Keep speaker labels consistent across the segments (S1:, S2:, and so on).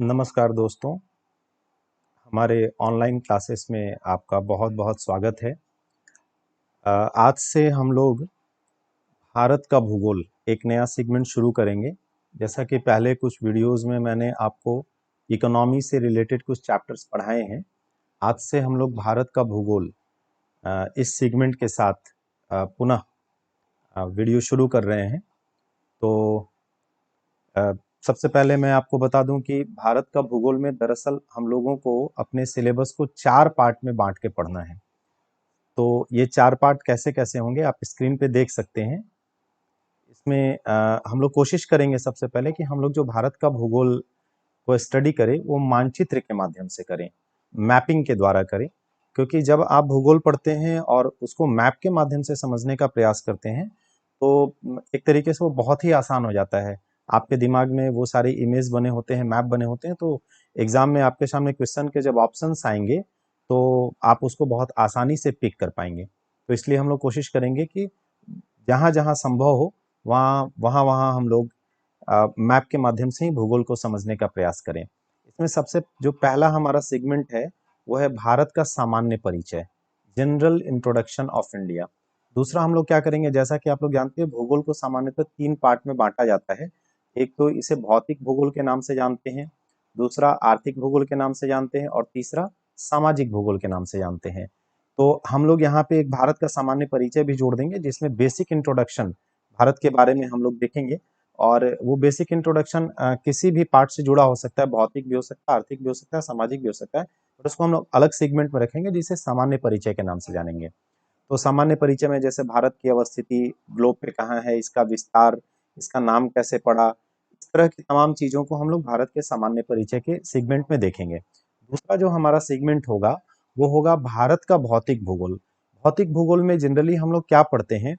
S1: नमस्कार दोस्तों, हमारे ऑनलाइन क्लासेस में आपका बहुत बहुत स्वागत है। आज से हम लोग भारत का भूगोल एक नया सेगमेंट शुरू करेंगे। जैसा कि पहले कुछ वीडियोस में मैंने आपको इकोनॉमी से रिलेटेड कुछ चैप्टर्स पढ़ाए हैं, आज से हम लोग भारत का भूगोल इस सेगमेंट के साथ पुनः वीडियो शुरू कर रहे हैं। तो अ, सबसे पहले मैं आपको बता दूं कि भारत का भूगोल में दरअसल हम लोगों को अपने सिलेबस को 4 पार्ट में बांट के पढ़ना है। तो ये 4 पार्ट कैसे कैसे होंगे आप स्क्रीन पे देख सकते हैं। इसमें हम लोग कोशिश करेंगे सबसे पहले कि हम लोग जो भारत का भूगोल को स्टडी करें वो मानचित्र के माध्यम से करें, मैपिंग के द्वारा करें। क्योंकि जब आप भूगोल पढ़ते हैं और उसको मैप के माध्यम से समझने का प्रयास करते हैं तो एक तरीके से वो बहुत ही आसान हो जाता है। आपके दिमाग में वो सारे इमेज बने होते हैं, मैप बने होते हैं, तो एग्जाम में आपके सामने क्वेश्चन के जब ऑप्शंस आएंगे तो आप उसको बहुत आसानी से पिक कर पाएंगे। तो इसलिए हम लोग कोशिश करेंगे कि जहाँ जहाँ संभव हो वहाँ हम लोग मैप के माध्यम से ही भूगोल को समझने का प्रयास करें। इसमें सबसे जो पहला हमारा सेगमेंट है वो है भारत का सामान्य परिचय, जनरल इंट्रोडक्शन ऑफ इंडिया। दूसरा हम लोग क्या करेंगे, जैसा कि आप लोग जानते हैं भूगोल को सामान्यतः 3 पार्ट में बांटा जाता है। एक तो इसे भौतिक भूगोल के नाम से जानते हैं, दूसरा आर्थिक भूगोल के नाम से जानते हैं और तीसरा सामाजिक भूगोल के नाम से जानते हैं। तो हम लोग यहाँ पे एक भारत का सामान्य परिचय भी जोड़ देंगे जिसमें बेसिक इंट्रोडक्शन भारत के बारे में हम लोग देखेंगे। और वो बेसिक इंट्रोडक्शन किसी भी पार्ट से जुड़ा हो सकता है, भौतिक भी हो सकता है, आर्थिक भी हो सकता है, सामाजिक भी हो सकता है, और उसको हम लोग अलग सेगमेंट में रखेंगे जिसे सामान्य परिचय के नाम से जानेंगे। तो सामान्य परिचय में जैसे भारत की अवस्थिति, ग्लोब पे कहाँ है, इसका विस्तार, इसका नाम कैसे पड़ा, इस तरह की तमाम चीजों को हम लोग भारत के सामान्य परिचय के सेगमेंट में देखेंगे। दूसरा जो हमारा सेगमेंट होगा वो होगा भारत का भौतिक भूगोल। भौतिक भूगोल में जनरली हम लोग क्या पढ़ते हैं,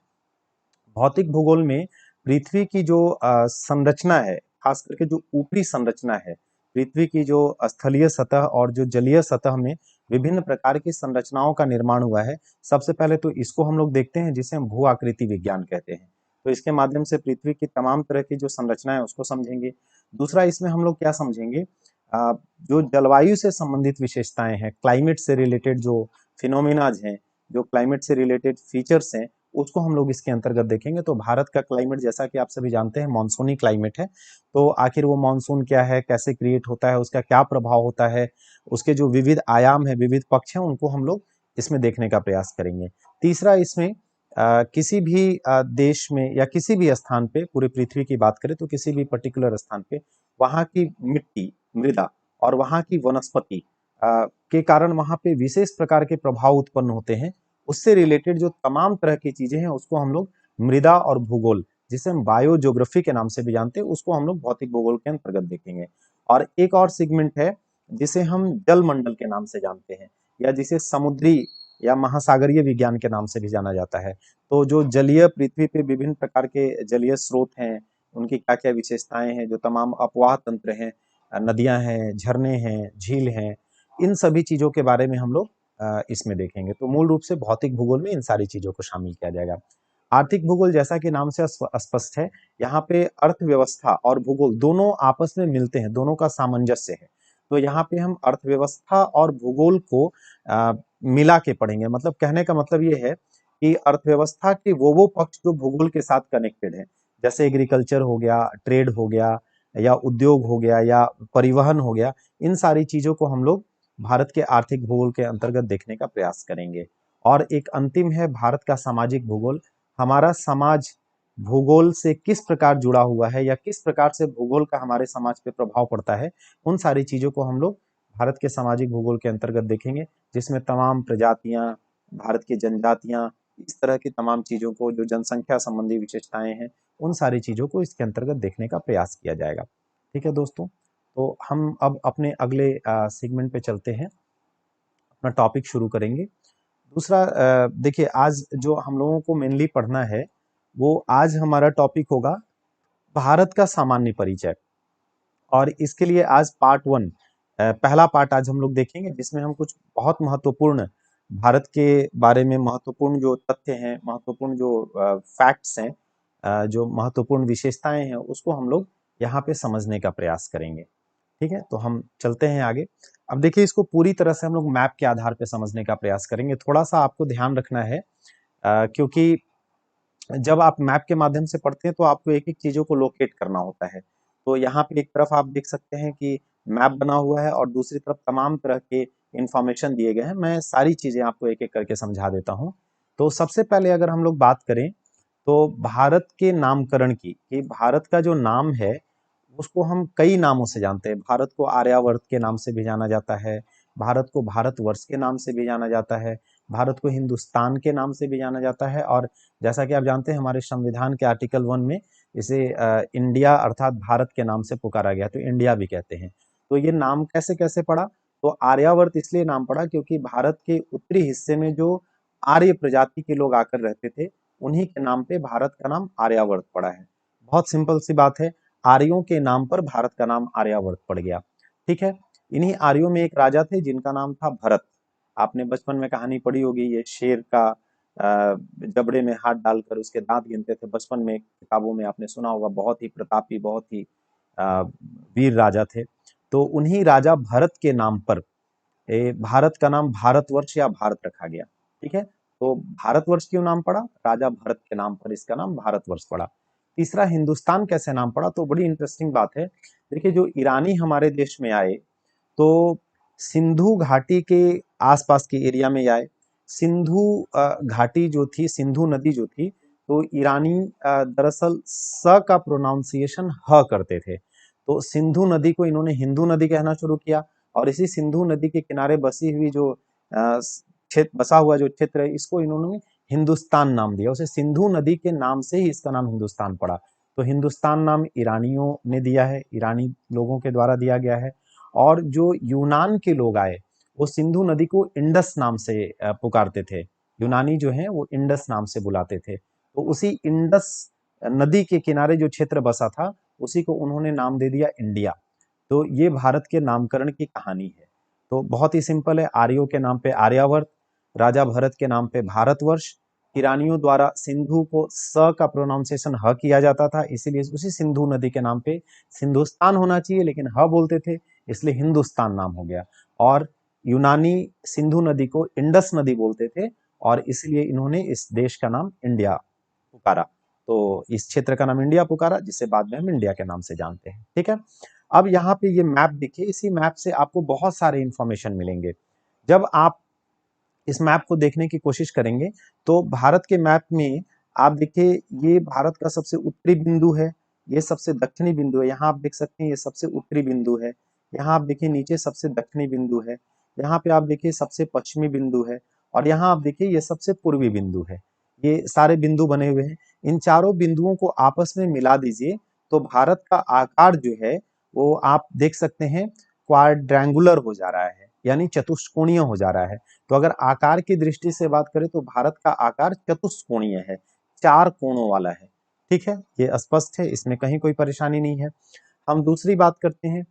S1: भौतिक भूगोल में पृथ्वी की जो संरचना है, खास करके जो ऊपरी संरचना है, पृथ्वी की जो स्थलीय सतह और जो जलीय सतह में विभिन्न प्रकार की संरचनाओं का निर्माण हुआ है, सबसे पहले तो इसको हम लोग देखते हैं जिसे हम भू आकृति विज्ञान कहते हैं। तो इसके माध्यम से पृथ्वी की तमाम तरह की जो संरचना है उसको समझेंगे। दूसरा इसमें हम लोग क्या समझेंगे, जो जलवायु से संबंधित विशेषताएं हैं, क्लाइमेट से रिलेटेड जो फिनोमिनाज हैं, जो क्लाइमेट से रिलेटेड फीचर्स हैं, उसको हम लोग इसके अंतर्गत देखेंगे। तो भारत का क्लाइमेट जैसा कि आप सभी जानते हैं मानसूनी क्लाइमेट है। तो आखिर वो मानसून क्या है, कैसे क्रिएट होता है, उसका क्या प्रभाव होता है, उसके जो विविध आयाम है, विविध पक्ष हैं, उनको हम लोग इसमें देखने का प्रयास करेंगे। तीसरा इसमें किसी भी देश में या किसी भी स्थान पे, पूरे पृथ्वी की बात करें तो किसी भी पर्टिकुलर स्थान पे वहाँ की मिट्टी, मृदा और वहाँ की वनस्पति के कारण वहाँ पे विशेष प्रकार के प्रभाव उत्पन्न होते हैं। उससे रिलेटेड जो तमाम तरह की चीजें हैं उसको हम लोग मृदा और भूगोल, जिसे हम बायो ज्योग्राफी के नाम से भी जानते हैं, उसको हम लोग भौतिक भूगोल के अंतर्गत देखेंगे। और एक और सेगमेंट है जिसे हम जल मंडल के नाम से जानते हैं, या जिसे समुद्री या महासागरीय विज्ञान के नाम से भी जाना जाता है। तो जो जलीय पृथ्वी पे विभिन्न प्रकार के जलीय स्रोत हैं, उनकी क्या क्या विशेषताएं हैं, जो तमाम अपवाह तंत्र हैं, नदियां हैं, झरने हैं, झील हैं, इन सभी चीजों के बारे में हम लोग इसमें देखेंगे। तो मूल रूप से भौतिक भूगोल में इन सारी चीजों को शामिल किया जाएगा। आर्थिक भूगोल जैसा कि नाम से स्पष्ट है, यहाँ पे अर्थव्यवस्था और भूगोल दोनों आपस में मिलते हैं, दोनों का सामंजस्य है। तो यहाँ पे हम अर्थव्यवस्था और भूगोल को मिला के पढ़ेंगे। मतलब कहने का मतलब ये है कि अर्थव्यवस्था के वो पक्ष जो भूगोल के साथ कनेक्टेड है, जैसे एग्रीकल्चर हो गया, ट्रेड हो गया, या उद्योग हो गया, या परिवहन हो गया, इन सारी चीजों को हम लोग भारत के आर्थिक भूगोल के अंतर्गत देखने का प्रयास करेंगे। और एक अंतिम है भारत का सामाजिक भूगोल। हमारा समाज भूगोल से किस प्रकार जुड़ा हुआ है, या किस प्रकार से भूगोल का हमारे समाज पे प्रभाव पड़ता है, उन सारी चीजों को हम लोग भारत के सामाजिक भूगोल के अंतर्गत देखेंगे, जिसमें तमाम प्रजातियां, भारत की जनजातियां, इस तरह की तमाम चीजों को, जो जनसंख्या संबंधी विशेषताएं हैं, उन सारी चीजों को इसके अंतर्गत देखने का प्रयास किया जाएगा। ठीक है दोस्तों, तो हम अब अपने अगले सेगमेंट पे चलते हैं, अपना टॉपिक शुरू करेंगे। दूसरा देखिए, आज जो हम लोगों को मेनली पढ़ना है वो आज हमारा टॉपिक होगा भारत का सामान्य परिचय। और इसके लिए आज पार्ट 1, पहला पार्ट आज हम लोग देखेंगे, जिसमें हम कुछ बहुत महत्वपूर्ण भारत के बारे में महत्वपूर्ण जो तथ्य हैं, महत्वपूर्ण जो फैक्ट्स हैं, जो महत्वपूर्ण विशेषताएं हैं, उसको हम लोग यहाँ पे समझने का प्रयास करेंगे। ठीक है, तो हम चलते हैं आगे। अब देखिए, इसको पूरी तरह से हम लोग मैप के आधार पे समझने का प्रयास करेंगे। थोड़ा सा आपको ध्यान रखना है, क्योंकि जब आप मैप के माध्यम से पढ़ते हैं तो आपको एक एक चीजों को लोकेट करना होता है। तो यहाँ पे एक तरफ आप देख सकते हैं कि मैप बना हुआ है और दूसरी तरफ तमाम तरह के इंफॉर्मेशन दिए गए हैं। मैं सारी चीजें आपको एक एक करके समझा देता हूँ। तो सबसे पहले अगर हम लोग बात करें तो भारत के नामकरण की, कि भारत का जो नाम है उसको हम कई नामों से जानते हैं। भारत को आर्यावर्त के नाम से भी जाना जाता है, भारत को भारतवर्ष के नाम से भी जाना जाता है, भारत को हिंदुस्तान के नाम से भी जाना जाता है, और जैसा कि आप जानते हैं हमारे संविधान के आर्टिकल 1 में इसे इंडिया अर्थात भारत के नाम से पुकारा गया, तो इंडिया भी कहते हैं। तो ये नाम कैसे कैसे पड़ा? तो आर्यावर्त इसलिए नाम पड़ा क्योंकि भारत के उत्तरी हिस्से में जो आर्य प्रजाति के लोग आकर रहते थे, उन्हीं के नाम पे भारत का नाम आर्यावर्त पड़ा है। बहुत सिंपल सी बात है, आर्यों के नाम पर भारत का नाम आर्यावर्त पड़ गया। ठीक है, इन्हीं आर्यों में एक राजा थे जिनका नाम था भरत। आपने बचपन में कहानी पढ़ी होगी, ये शेर का जबड़े में हाथ डालकर उसके दांत गिनते थे। बचपन में किताबों में आपने सुना होगा, बहुत ही प्रतापी, बहुत ही अ, वीर राजा थे। तो उन्हीं राजा भरत के नाम पर भारत का नाम भारतवर्ष या भारत रखा गया। ठीक है, तो भारतवर्ष क्यों नाम पड़ा? राजा भरत के नाम पर इसका नाम भारतवर्ष पड़ा। तीसरा, हिंदुस्तान कैसे नाम पड़ा? तो बड़ी इंटरेस्टिंग बात है। देखिए, जो ईरानी हमारे देश में आए तो सिंधु घाटी के आसपास के एरिया में आए। सिंधु घाटी जो थी, सिंधु नदी जो थी, तो ईरानी दरअसल स का प्रोनाउंसिएशन ह करते थे। तो सिंधु नदी को इन्होंने हिंदू नदी कहना शुरू किया, और इसी सिंधु नदी के किनारे बसी हुई जो क्षेत्र, बसा हुआ जो क्षेत्र है, इसको इन्होंने हिंदुस्तान नाम दिया। उसे सिंधु नदी के नाम से ही इसका नाम हिंदुस्तान पड़ा। तो हिंदुस्तान नाम ईरानियों ने दिया है, ईरानी लोगों के द्वारा दिया गया है। और जो यूनान के लोग आए, वो सिंधु नदी को इंडस नाम से पुकारते थे। यूनानी जो है वो इंडस नाम से बुलाते थे। तो उसी इंडस नदी के किनारे जो क्षेत्र बसा था, उसी को उन्होंने नाम दे दिया इंडिया। तो ये भारत के नामकरण की कहानी है। तो बहुत ही सिंपल है, आर्यों के नाम पे आर्यावर्त, राजा भरत के नाम पे भारतवर्ष, ईरानियों द्वारा सिंधु को स का प्रोनाउंसिएशन ह किया जाता था, इसीलिए उसी सिंधु नदी के नाम पे सिंधुस्तान होना चाहिए लेकिन ह बोलते थे, इसलिए हिंदुस्तान नाम हो गया। और यूनानी सिंधु नदी को इंडस नदी बोलते थे, और इसलिए इन्होंने इस देश का नाम इंडिया पुकारा। तो इस क्षेत्र का नाम इंडिया पुकारा, जिसे बाद में हम इंडिया के नाम से जानते हैं। ठीक है, अब यहाँ पे ये मैप देखिए, इसी मैप से आपको बहुत सारे इंफॉर्मेशन मिलेंगे। जब आप इस मैप को देखने की कोशिश करेंगे तो भारत के मैप में आप देखिए, ये भारत का सबसे उत्तरी बिंदु है, ये सबसे दक्षिणी बिंदु है। यहाँ आप देख सकते हैं ये सबसे उत्तरी बिंदु है। यहाँ आप देखिए नीचे सबसे दक्षिणी बिंदु है। यहाँ पे आप देखिए सबसे पश्चिमी बिंदु है, और यहाँ आप देखिए ये सबसे पूर्वी बिंदु है। ये सारे बिंदु बने हुए हैं। इन चारों बिंदुओं को आपस में मिला दीजिए तो भारत का आकार जो है वो आप देख सकते हैं क्वाड्रेंगुलर हो जा रहा है, यानी चतुष्कोणीय हो जा रहा है। तो अगर आकार की दृष्टि से बात करें तो भारत का आकार चतुष्कोणीय है, चार कोणों वाला है। ठीक है, ये स्पष्ट है, इसमें कहीं कोई परेशानी नहीं है। हम दूसरी बात करते हैं।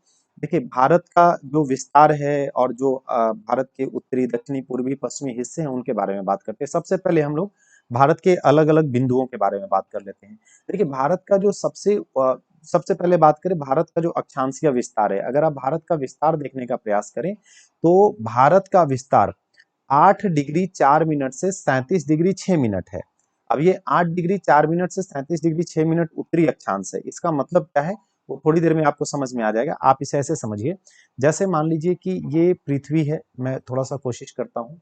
S1: देखिए, भारत का जो विस्तार है और जो भारत के उत्तरी, दक्षिणी, पूर्वी, पश्चिमी हिस्से हैं उनके बारे में बात करते हैं। सबसे पहले हम लोग भारत के अलग अलग बिंदुओं के बारे में बात कर लेते हैं। देखिए, भारत का जो सबसे पहले बात करें, भारत का जो अक्षांशीय विस्तार है, अगर आप भारत का विस्तार देखने का प्रयास करें तो भारत का विस्तार 8 डिग्री 4 मिनट से 37 डिग्री 6 मिनट है। अब ये 8 डिग्री 4 मिनट से 37 डिग्री 6 मिनट उत्तरी अक्षांश है। इसका मतलब क्या है वो थोड़ी देर में आपको समझ में आ जाएगा। आप इसे ऐसे समझिए, जैसे मान लीजिए कि ये पृथ्वी है, मैं थोड़ा सा कोशिश करता हूँ,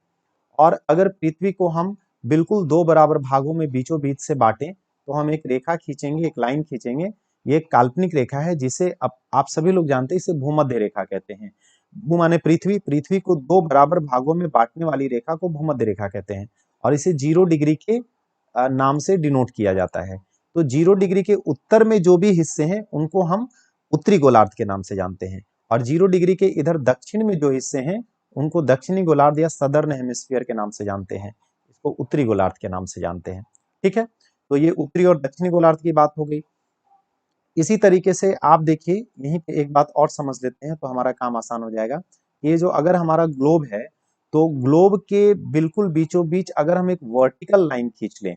S1: और अगर पृथ्वी को हम बिल्कुल दो बराबर भागों में बीचों बीच से बांटें तो हम एक रेखा खींचेंगे, एक लाइन खींचेंगे। ये एक काल्पनिक रेखा है जिसे आप सभी लोग जानते हैं, इसे भूमध्य रेखा कहते हैं। भू माने पृथ्वी, पृथ्वी को दो बराबर भागों में बांटने वाली रेखा को भूमध्य रेखा कहते हैं, और इसे 0 डिग्री के नाम से डिनोट किया जाता है। तो 0 डिग्री के उत्तर में जो भी हिस्से हैं उनको हम उत्तरी गोलार्ध के नाम से जानते हैं, और 0 डिग्री के इधर दक्षिण में जो हिस्से हैं उनको दक्षिणी गोलार्ध या सदर्न हेमिस्फीयर के नाम से जानते हैं। इसको उत्तरी गोलार्ध के नाम से जानते हैं। ठीक है, तो ये उत्तरी और दक्षिणी गोलार्ध की बात हो गई। इसी तरीके से आप देखिए, यहीं पे एक बात और समझ लेते हैं तो हमारा काम आसान हो जाएगा। ये जो अगर हमारा ग्लोब है, तो ग्लोब के बिल्कुल बीचों बीच अगर हम एक वर्टिकल लाइन खींच लें,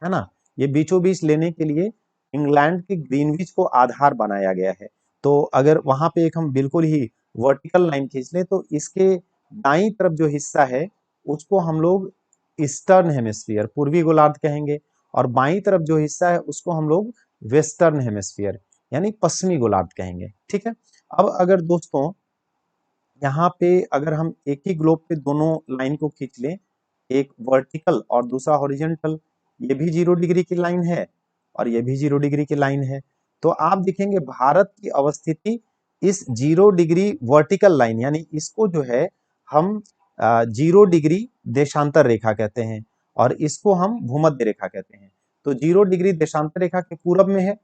S1: है ना, ये बीचों बीच लेने के लिए इंग्लैंड के ग्रीनविच को आधार बनाया गया है। तो अगर वहां पे एक हम बिल्कुल ही वर्टिकल लाइन खींच लें तो इसके दाईं तरफ जो हिस्सा है उसको हम लोग ईस्टर्न हेमिस्फीयर पूर्वी गोलार्ध कहेंगे, और बाईं तरफ जो हिस्सा है उसको हम लोग वेस्टर्न हेमिस्फीयर यानी पश्चिमी गोलार्ध कहेंगे। ठीक है। अब अगर दोस्तों यहाँ पे अगर हम एक ही ग्लोब पे दोनों लाइन को खींच लें, एक वर्टिकल और दूसरा हॉरिजॉन्टल, ये भी 0 डिग्री की लाइन है और ये भी 0 डिग्री की लाइन है, तो आप देखेंगे भारत की अवस्थिति इस 0 डिग्री वर्टिकल लाइन यानी इसको जो है हम 0 डिग्री देशांतर रेखा कहते हैं और इसको हम भूमध्य रेखा कहते हैं। तो 0 डिग्री देशांतर रेखा के पूरब में है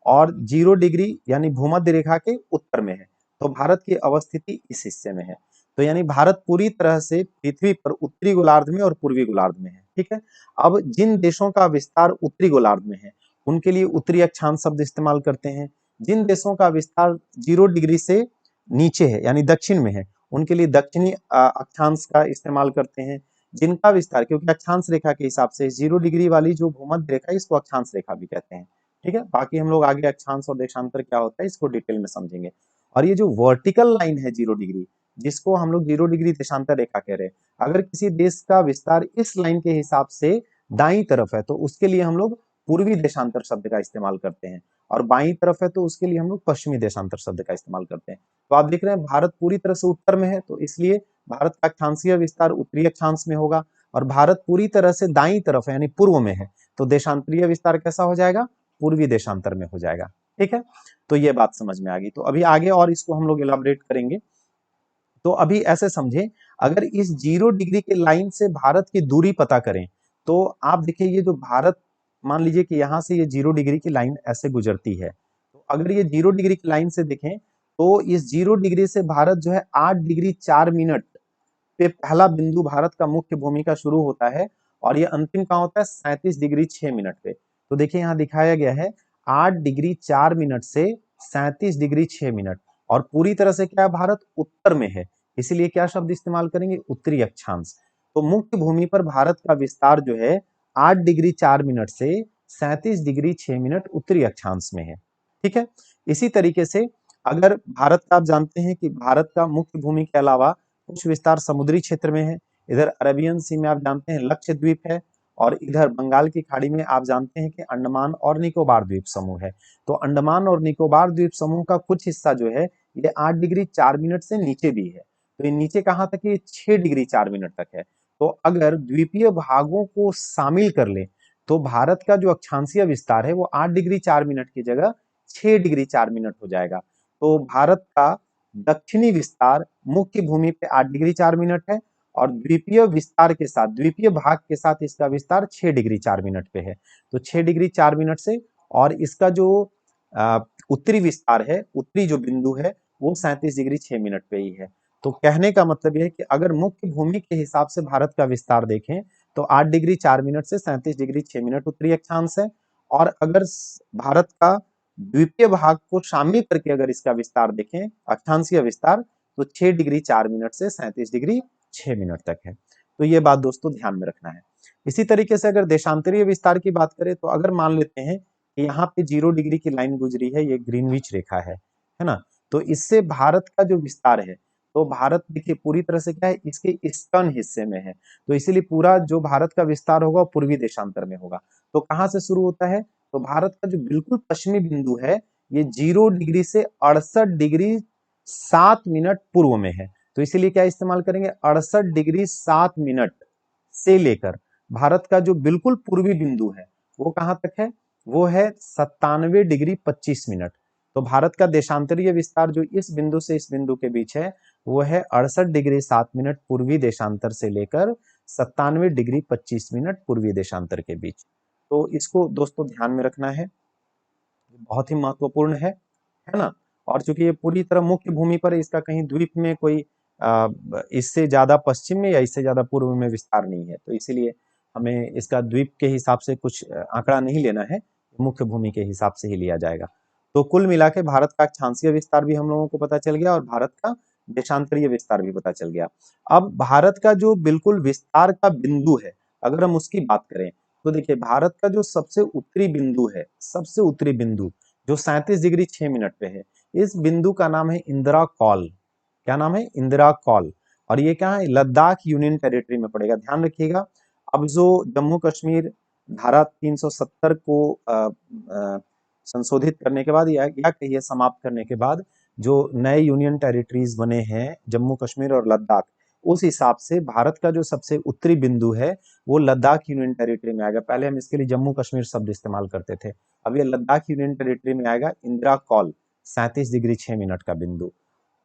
S1: और 0 डिग्री यानी भूमध्य रेखा के उत्तर में है। तो भारत की अवस्थिति इस हिस्से में है। तो यानी भारत पूरी तरह से पृथ्वी पर उत्तरी गोलार्ध में और पूर्वी गोलार्ध में है। ठीक है। अब जिन देशों का विस्तार उत्तरी गोलार्ध में है उनके लिए उत्तरी अक्षांश शब्द इस्तेमाल करते हैं। जिन देशों का विस्तार 0 डिग्री से नीचे है यानी दक्षिण में है उनके लिए दक्षिणी अक्षांश का इस्तेमाल करते हैं। जिनका विस्तार, क्योंकि अक्षांश रेखा के हिसाब से 0 डिग्री वाली जो भूमध्य रेखा है इसको अक्षांश रेखा भी कहते हैं। ठीक है। बाकी हम लोग आगे अक्षांश और देशांतर क्या होता है इसको डिटेल में समझेंगे। और ये जो वर्टिकल लाइन है 0 डिग्री, जिसको हम लोग 0 डिग्री देशांतर रेखा कह रहे हैं, अगर किसी देश का विस्तार इस लाइन के हिसाब से दाईं तरफ है तो उसके लिए हम लोग पूर्वी देशांतर शब्द का इस्तेमाल करते हैं, और बाईं तरफ है तो उसके लिए हम लोग पश्चिमी देशांतर शब्द का इस्तेमाल करते हैं। तो आप देख रहे हैं भारत पूरी तरह से उत्तर में है तो इसलिए भारत का अक्षांशीय विस्तार उत्तरी अक्षांश में होगा, और भारत पूरी तरह से दाईं तरफ है यानी पूर्व में है तो देशांतरीय विस्तार कैसा हो जाएगा, पूर्वी देशांतर में हो जाएगा। ठीक है। तो ये बात समझ में आ गई। तो अभी आगे और इसको हम लोग इलाबरेट करेंगे। तो अभी ऐसे समझे, अगर इस 0 डिग्री के लाइन से भारत की दूरी पता करें तो आप देखिए ये जो भारत, मान लीजिए कि यहां से ये 0 डिग्री की लाइन ऐसे गुजरती है, तो अगर ये 0 डिग्री की लाइन से देखें तो इस 0 डिग्री से भारत जो है 8 डिग्री 4 मिनट पे पहला बिंदु भारत का मुख्य भूमि का शुरू होता है और ये अंतिम कहाँ होता है 37 डिग्री 6 मिनट पे। तो देखिए यहाँ दिखाया गया है 8 डिग्री 4 मिनट से 37 डिग्री 6 मिनट, और पूरी तरह से क्या है भारत उत्तर में है, इसीलिए क्या शब्द इस्तेमाल करेंगे, उत्तरी अक्षांश। तो मुख्य भूमि पर भारत का विस्तार जो है 8 डिग्री 4 मिनट से 37 डिग्री 6 मिनट उत्तरी अक्षांश में है। ठीक है। इसी तरीके से अगर भारत का आप जानते हैं कि भारत का मुख्य भूमि के अलावा कुछ विस्तार समुद्री क्षेत्र में है। इधर अरेबियन सी में आप जानते हैं लक्षद्वीप है, और इधर बंगाल की खाड़ी में आप जानते हैं कि अंडमान और निकोबार द्वीप समूह है। तो अंडमान और निकोबार द्वीप समूह का कुछ हिस्सा जो है ये 8 डिग्री 4 मिनट से नीचे भी है। तो ये नीचे कहाँ तक है, ये 6 डिग्री 4 मिनट तक है। तो अगर द्वीपीय भागों को शामिल कर ले तो भारत का जो अक्षांशीय विस्तार है वो 8 डिग्री 4 मिनट की जगह 6 डिग्री 4 मिनट हो जाएगा। तो भारत का दक्षिणी विस्तार मुख्य भूमि पे 8 डिग्री 4 मिनट है, और द्वीपीय विस्तार के साथ, द्वीपीय भाग के साथ इसका विस्तार 6 डिग्री 4 मिनट पे है। तो 6 डिग्री 4 मिनट से, और इसका जो उत्तरी विस्तार है, उत्तरी जो बिंदु है वो 37 डिग्री 6 मिनट पे ही है। तो कहने का मतलब यह है कि अगर मुख्य भूमि के हिसाब से भारत का विस्तार देखें तो 8 डिग्री 4 मिनट से 37 डिग्री 6 मिनट उत्तरी अक्षांश है, और अगर भारत का द्वीपीय भाग को शामिल करके अगर इसका विस्तार देखें, अक्षांशीय विस्तार, तो 6 डिग्री 4 मिनट से 37 डिग्री 6 मिनट तक है। तो ये बात दोस्तों ध्यान में रखना है। इसी तरीके से अगर देशांतरीय विस्तार की बात करें तो अगर मान लेते हैं कि यहाँ पे 0 डिग्री की लाइन गुजरी है, ये ग्रीनविच रेखा है ना, तो इससे भारत का जो विस्तार है, तो भारत देखिए पूरी तरह से क्या है, इसके ईस्टर्न हिस्से में है, तो इसीलिए पूरा जो भारत का विस्तार होगा पूर्वी देशांतर में होगा। तो कहाँ से शुरू होता है, तो भारत का जो बिल्कुल पश्चिमी बिंदु है ये 0 डिग्री से 68 डिग्री 7 मिनट पूर्व में है। तो इसीलिए क्या इस्तेमाल करेंगे, 68 डिग्री 7 मिनट से लेकर भारत का जो बिल्कुल पूर्वी बिंदु है वो कहां तक है, वो है 97 डिग्री 25 मिनट। तो भारत का देशांतरीय विस्तार जो इस बिंदु से इस बिंदु के बीच है वो है 68 डिग्री 7 मिनट पूर्वी देशांतर से लेकर 97 डिग्री 25 मिनट पूर्वी देशांतर के बीच। तो इसको दोस्तों ध्यान में रखना है, बहुत ही महत्वपूर्ण है ना। और चूंकि ये पूरी तरह मुख्य भूमि पर है, इसका कहीं द्वीप में कोई इससे ज्यादा पश्चिम में या इससे ज्यादा पूर्व में विस्तार नहीं है, तो इसीलिए हमें इसका द्वीप के हिसाब से कुछ आंकड़ा नहीं लेना है, मुख्य भूमि के हिसाब से ही लिया जाएगा। तो कुल मिला के भारत का अक्षांशीय विस्तार भी हम लोगों को पता चल गया और भारत का देशांतरीय विस्तार भी पता चल गया। अब भारत का जो बिल्कुल विस्तार का बिंदु है अगर हम उसकी बात करें तो देखिए भारत का जो सबसे उत्तरी बिंदु है, सबसे उत्तरी बिंदु जो 37 डिग्री 6 मिनट पे है, इस बिंदु का नाम है इंदिरा कॉल। क्या नाम है? इंदिरा कॉल। और ये क्या है? लद्दाख यूनियन टेरिटरी में पड़ेगा, ध्यान रखिएगा। अब जो जम्मू कश्मीर धारा 370 को संशोधित करने के बाद या कहिए समाप्त करने के बाद जो नए यूनियन टेरिटरीज बने हैं जम्मू कश्मीर और लद्दाख, उस हिसाब से भारत का जो सबसे उत्तरी बिंदु है वो लद्दाख यूनियन टेरिटरी में आएगा। पहले हम इसके लिए जम्मू कश्मीर शब्द इस्तेमाल करते थे, अब ये लद्दाख यूनियन टेरिटरी में आएगा। इंदिरा कॉल 37 डिग्री 6 मिनट का बिंदु।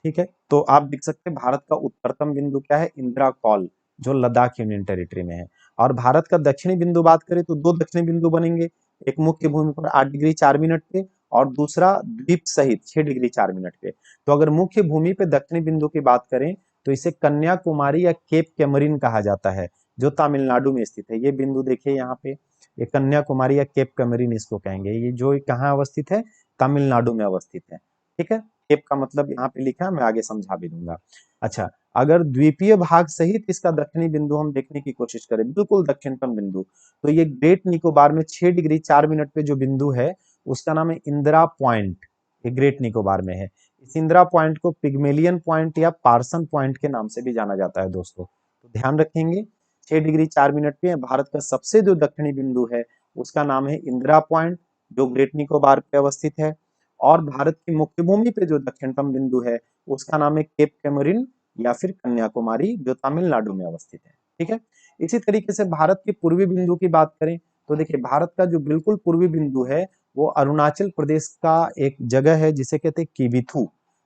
S1: ठीक है, तो आप देख सकते हैं भारत का उत्तरतम बिंदु क्या है? इंदिरा कॉल, जो लद्दाख यूनियन टेरिटरी में है। और भारत का दक्षिणी बिंदु बात करें तो दो दक्षिणी बिंदु बनेंगे, एक मुख्य भूमि पर 8 डिग्री 4 मिनट पे और दूसरा द्वीप सहित 6 डिग्री 4 मिनट पे। तो अगर मुख्य भूमि पे दक्षिणी बिंदु की बात करें तो इसे कन्याकुमारी या केप कैमरिन कहा जाता है, जो तमिलनाडु में स्थित है। ये बिंदु देखिए यहाँ पे, ये कन्याकुमारी या केप कैमरिन इसको कहेंगे। ये जो कहाँ अवस्थित है? तमिलनाडु में अवस्थित है। ठीक है, केप का मतलब यहाँ पे लिखा है, मैं आगे समझा भी दूंगा। अच्छा, अगर द्वीपीय भाग सहित इसका दक्षिणी बिंदु हम देखने की कोशिश करें, बिल्कुल दक्षिणतम बिंदु, तो ये ग्रेट निकोबार में 6 डिग्री 4 मिनट पे जो बिंदु है उसका नाम है इंदिरा पॉइंट। ये ग्रेट निकोबार में है। इस इंदिरा पॉइंट को पिग्मेलियन पॉइंट या पार्सन पॉइंट के नाम से भी जाना जाता है दोस्तों, तो ध्यान रखेंगे। 6 डिग्री 4 मिनट पे भारत का सबसे जो दक्षिणी बिंदु है उसका नाम है इंदिरा पॉइंट, जो ग्रेट निकोबार पे अवस्थित है। और भारत की मुख्य भूमि पे जो दक्षिणतम बिंदु है उसका नाम है केप कैमरिन या फिर कन्याकुमारी, जो तमिलनाडु में अवस्थित है। ठीक है, इसी तरीके से भारत के पूर्वी बिंदु की बात करें तो देखिए भारत का जो बिल्कुल पूर्वी बिंदु है वो अरुणाचल प्रदेश का एक जगह है जिसे कहते हैं किबिथु।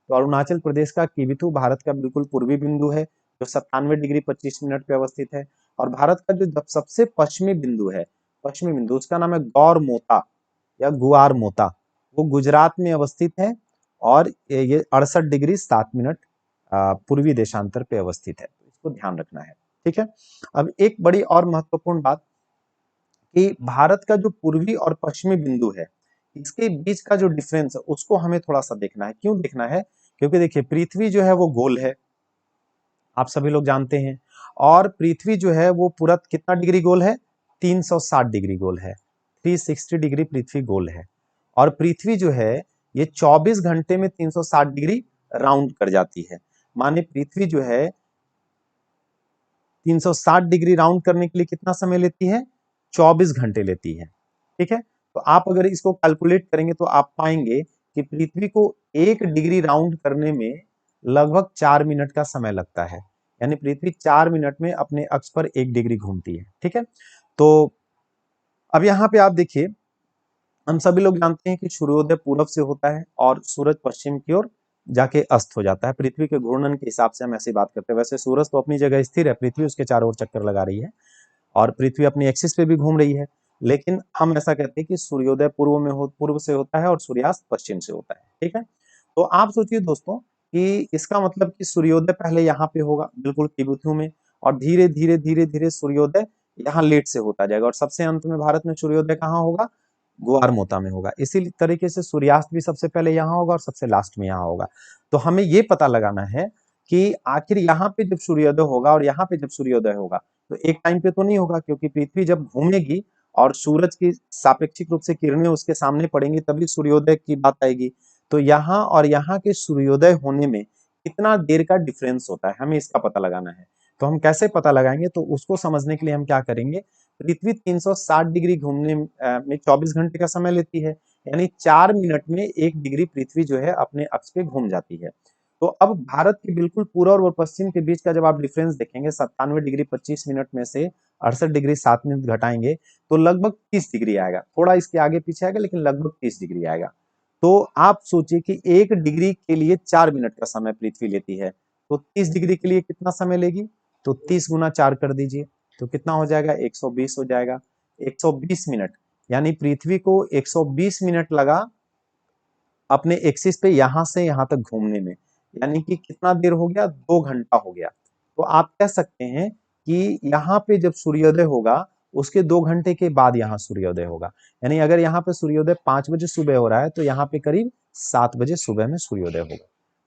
S1: तो अरुणाचल प्रदेश का किबिथु भारत का बिल्कुल पूर्वी बिंदु है, जो 97 डिग्री 25 मिनट पे अवस्थित है। और भारत का जो सबसे पश्चिमी बिंदु है, पश्चिमी बिंदु, उसका नाम है गौर मोता या गुआर मोता, वो गुजरात में अवस्थित है। और ये 68 डिग्री 7 मिनट पूर्वी देशांतर पे अवस्थित है, तो इसको ध्यान रखना है। ठीक है, अब एक बड़ी और महत्वपूर्ण बात कि भारत का जो पूर्वी और पश्चिमी बिंदु है इसके बीच का जो डिफरेंस है उसको हमें थोड़ा सा देखना है। क्यों देखना है? क्योंकि देखिए पृथ्वी जो है वो गोल है, आप सभी लोग जानते हैं। और पृथ्वी जो है वो पूरा कितना डिग्री गोल है? 360 डिग्री गोल है, 360 डिग्री पृथ्वी गोल है। और पृथ्वी जो है ये 24 घंटे में 360 डिग्री राउंड कर जाती है। माने पृथ्वी जो है 360 डिग्री राउंड करने के लिए कितना समय लेती है? 24 घंटे लेती है। ठीक है, तो आप अगर इसको कैलकुलेट करेंगे तो आप पाएंगे कि पृथ्वी को 1 डिग्री राउंड करने में लगभग 4 मिनट का समय लगता है। यानी पृथ्वी 4 मिनट में अपने अक्ष पर 1 डिग्री घूमती है। ठीक है, तो अब यहाँ पे आप देखिए, हम सभी लोग जानते हैं कि सूर्योदय पूरब से होता है और सूरज पश्चिम की ओर जाके अस्त हो जाता है। पृथ्वी के घूर्णन के हिसाब से हम ऐसी बात करते हैं। वैसे सूरज तो अपनी जगह स्थिर है, पृथ्वी उसके चारों ओर चक्कर लगा रही है और पृथ्वी अपनी एक्सिस पे भी घूम रही है। लेकिन हम ऐसा कहते हैं कि सूर्योदय पूर्व से होता है और सूर्यास्त पश्चिम से होता है। ठीक है, तो आप सोचिए दोस्तों कि इसका मतलब कि सूर्योदय पहले यहाँ पे होगा बिल्कुल किबुथु में, और धीरे धीरे धीरे धीरे सूर्योदय यहाँ लेट से होता जाएगा और सबसे अंत में भारत में सूर्योदय कहाँ होगा? ग्वार मोता में होगा। इसी तरीके से सूर्यास्त भी सबसे पहले यहाँ होगा और सबसे लास्ट में यहाँ होगा। तो हमें ये पता लगाना है कि आखिर यहाँ पे जब सूर्योदय होगा और यहाँ पे जब सूर्योदय होगा तो एक टाइम पे तो नहीं होगा, क्योंकि पृथ्वी जब घूमेगी और सूरज की सापेक्षिक रूप से किरणें उसके सामने पड़ेंगी तभी सूर्योदय की बात आएगी। तो यहाँ और यहाँ के सूर्योदय होने में कितना देर का डिफरेंस होता है, हमें इसका पता लगाना है। तो हम कैसे पता लगाएंगे? तो उसको समझने के लिए हम क्या करेंगे, पृथ्वी 360 डिग्री घूमने में 24 घंटे का समय लेती है, यानी 4 मिनट में 1 डिग्री पृथ्वी जो है अपने अक्ष पे घूम जाती है। तो अब भारत के बिल्कुल पूर्व और पश्चिम के बीच का जब आप डिफरेंस देखेंगे 97 डिग्री 25 मिनट में से 68 डिग्री 7 मिनट घटाएंगे तो लगभग 30 डिग्री आएगा। थोड़ा इसके आगे पीछे आएगा लेकिन लगभग 30 डिग्री आएगा। तो आप सोचिए कि 1 डिग्री के लिए 4 मिनट का समय पृथ्वी लेती है, तो 30 डिग्री के लिए कितना समय लेगी? तो 30 गुना 4 कर दीजिए, तो कितना हो जाएगा? 120 हो जाएगा। 120 मिनट, यानी पृथ्वी को 120 मिनट लगा अपने एक्सिस पे यहां से यहां तक घूमने में, यानी कि कितना देर हो गया? 2 घंटा हो गया। तो आप कह सकते हैं कि यहाँ पे जब सूर्योदय होगा उसके 2 घंटे के बाद यहाँ सूर्योदय होगा। यानी अगर यहाँ पे सूर्योदय 5 बजे सुबह हो रहा है तो यहाँ पे करीब 7 बजे सुबह में सूर्योदय होगा।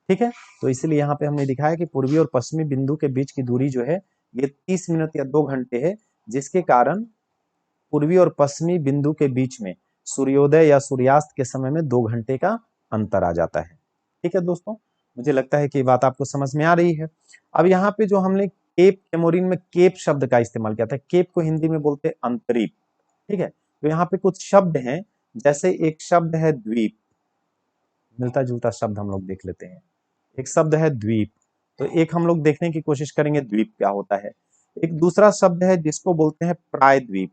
S1: ठीक है, तो इसलिए यहाँ पे हमने दिखाया कि पूर्वी और पश्चिमी बिंदु के बीच की दूरी जो है ये 30 मिनट या 2 घंटे है, जिसके कारण पूर्वी और पश्चिमी बिंदु के बीच में सूर्योदय या सूर्यास्त के समय में 2 घंटे का अंतर आ जाता है। ठीक है दोस्तों, मुझे लगता है कि ये बात आपको समझ में आ रही है। अब यहाँ पे जो हमने केप कैमोरीन में केप शब्द का इस्तेमाल किया था, केप को हिंदी में बोलते हैं अंतरीप। ठीक है, तो यहाँ पे कुछ शब्द हैं, जैसे एक शब्द है द्वीप, मिलता जुलता शब्द हम लोग देख लेते हैं। एक शब्द है द्वीप, तो एक हम लोग देखने की कोशिश करेंगे द्वीप क्या होता है। एक दूसरा शब्द है जिसको बोलते हैं प्रायद्वीप।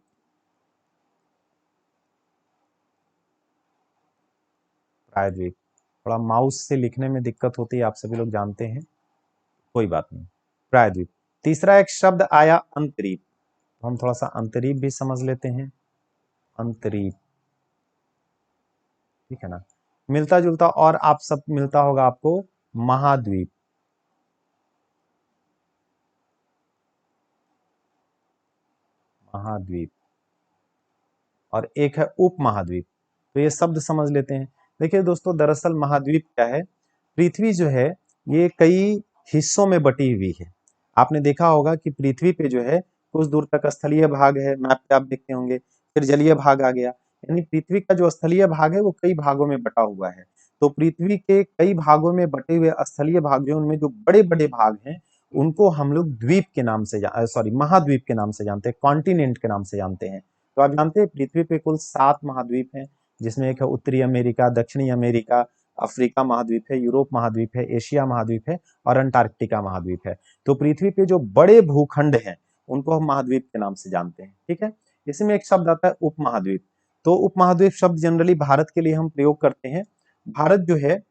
S1: प्रायद्वीप, थोड़ा माउस से लिखने में दिक्कत होती है, आप सभी लोग जानते हैं, कोई बात नहीं। प्रायद्वीप। तीसरा एक शब्द आया अंतरीप, तो हम थोड़ा सा अंतरीप भी समझ लेते हैं। अंतरीप, ठीक है ना। मिलता जुलता और आप सब मिलता होगा आपको महाद्वीप। महाद्वीप, और एक है उपमहाद्वीप। तो ये शब्द समझ लेते हैं। देखिए दोस्तों, दरअसल महाद्वीप क्या है, पृथ्वी जो है ये कई हिस्सों में बटी हुई है। आपने देखा होगा कि पृथ्वी पे जो है कुछ दूर तक स्थलीय भाग है, मैप पे आप देखते होंगे, फिर जलीय भाग आ गया। यानी पृथ्वी का जो स्थलीय भाग है वो कई भागों में बटा हुआ है। तो पृथ्वी के कई भागों में बटे हुए स्थलीय भाग जो, उनमें जो बड़े बड़े भाग हैं उनको हम लोग द्वीप के नाम से सॉरी महाद्वीप के नाम से जानते हैं, कॉन्टिनेंट के नाम से जानते हैं। तो आप जानते हैं पृथ्वी पे कुल 7 महाद्वीप हैं, जिसमें एक है उत्तरी अमेरिका, दक्षिणी अमेरिका, अफ्रीका महाद्वीप है, यूरोप महाद्वीप है, एशिया महाद्वीप है और अंटार्कटिका महाद्वीप है। तो पृथ्वी पे जो बड़े भूखंड हैं उनको हम महाद्वीप के नाम से जानते हैं। ठीक है, इसमें एक शब्द आता है उपमहाद्वीप। तो उपमहाद्वीप शब्द जनरली भारत के लिए हम प्रयोग करते हैं। भारत जो है,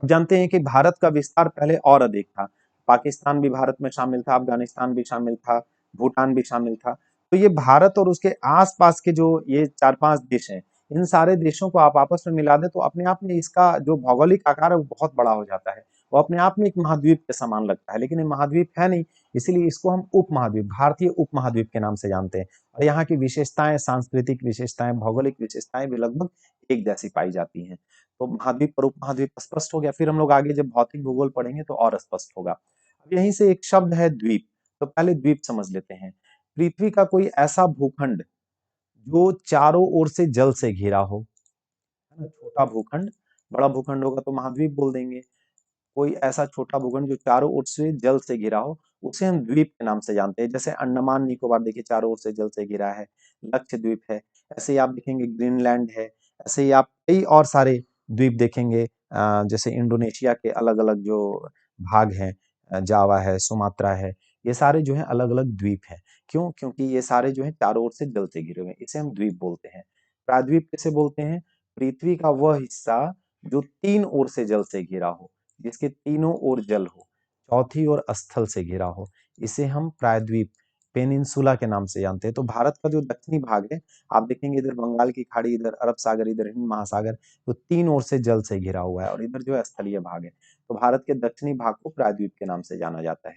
S1: जानते हैं कि भारत का विस्तार पहले और अधिक था। पाकिस्तान भी भारत में शामिल था, अफगानिस्तान भी शामिल था, भूटान भी शामिल था। तो ये भारत और उसके आसपास के जो ये 4-5 देश हैं, इन सारे देशों को आप आपस में मिला दें तो अपने आप में इसका जो भौगोलिक आकार है वो बहुत बड़ा हो जाता है। वो अपने आप में एक महाद्वीप के समान लगता है, लेकिन ये महाद्वीप है नहीं, इसीलिए इसको हम उपमहाद्वीप, भारतीय उपमहाद्वीप के नाम से जानते हैं। और यहाँ की विशेषताएं, सांस्कृतिक विशेषताएं, भौगोलिक विशेषताएं भी लगभग एक जैसी पाई जाती हैं। तो महाद्वीप और उपमहाद्वीप स्पष्ट हो गया। फिर हम लोग आगे जब भौतिक भूगोल पढ़ेंगे तो और स्पष्ट होगा। अब यहीं से एक शब्द है द्वीप, तो पहले द्वीप समझ लेते हैं। पृथ्वी का कोई ऐसा भूखंड जो चारों ओर से जल से घिरा हो, है ना। छोटा भूखंड, बड़ा भूखंड होगा तो महाद्वीप बोल देंगे। कोई ऐसा छोटा भूखंड जो चारों ओर से जल से घिरा हो, उसे हम द्वीप के नाम से जानते हैं। जैसे अंडमान निकोबार देखिए चारों ओर से जल से घिरा है, लक्षद्वीप है। ऐसे ही आप देखेंगे ग्रीनलैंड है। ऐसे ही आप कई और सारे द्वीप देखेंगे, जैसे इंडोनेशिया के अलग अलग जो भाग हैं, जावा है, सुमात्रा है, ये सारे जो है अलग अलग द्वीप हैं। क्यों? क्योंकि ये सारे जो है चारों ओर से जल से घिरे हुए हैं, इसे हम द्वीप बोलते हैं। प्रायद्वीप किसे बोलते हैं? पृथ्वी का वह हिस्सा जो तीन ओर से जल से घिरा हो, जिसके तीनों ओर जल हो, चौथी ओर स्थल से घिरा हो, इसे हम प्रायद्वीप, पेनिनसुला के नाम से जानते हैं। तो भारत का जो दक्षिणी भाग है, आप देखेंगे इधर बंगाल की खाड़ी, इधर अरब सागर, इधर हिंद महासागर, तो तीन ओर से जल से घिरा हुआ है, और इधर जो है स्थलीय भाग है। तो भारत के दक्षिणी भाग को प्रायद्वीप के नाम से जाना जाता है।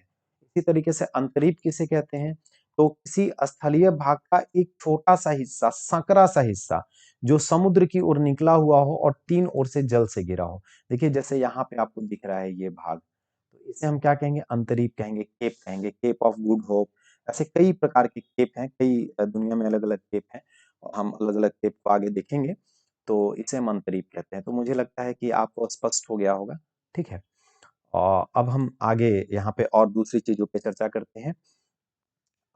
S1: इसी तरीके से अंतरीप किसे कहते हैं? तो किसी स्थलीय भाग का एक छोटा सा हिस्सा, संकरा सा हिस्सा, जो समुद्र की ओर निकला हुआ हो और तीन ओर से जल से घिरा हो। देखिए जैसे यहाँ पे आपको दिख रहा है ये भाग, तो इसे हम क्या कहेंगे? अंतरीप कहेंगे, केप कहेंगे, केप ऑफ गुड होप। ऐसे कई प्रकार के केप हैं, कई दुनिया में अलग अलग केप हैं, और हम अलग अलग केप को आगे देखेंगे। तो इसे हम अंतरीप कहते हैं। तो मुझे लगता है कि आपको स्पष्ट हो गया होगा। ठीक है, और अब हम आगे यहाँ पे और दूसरी चीजों पे चर्चा करते हैं।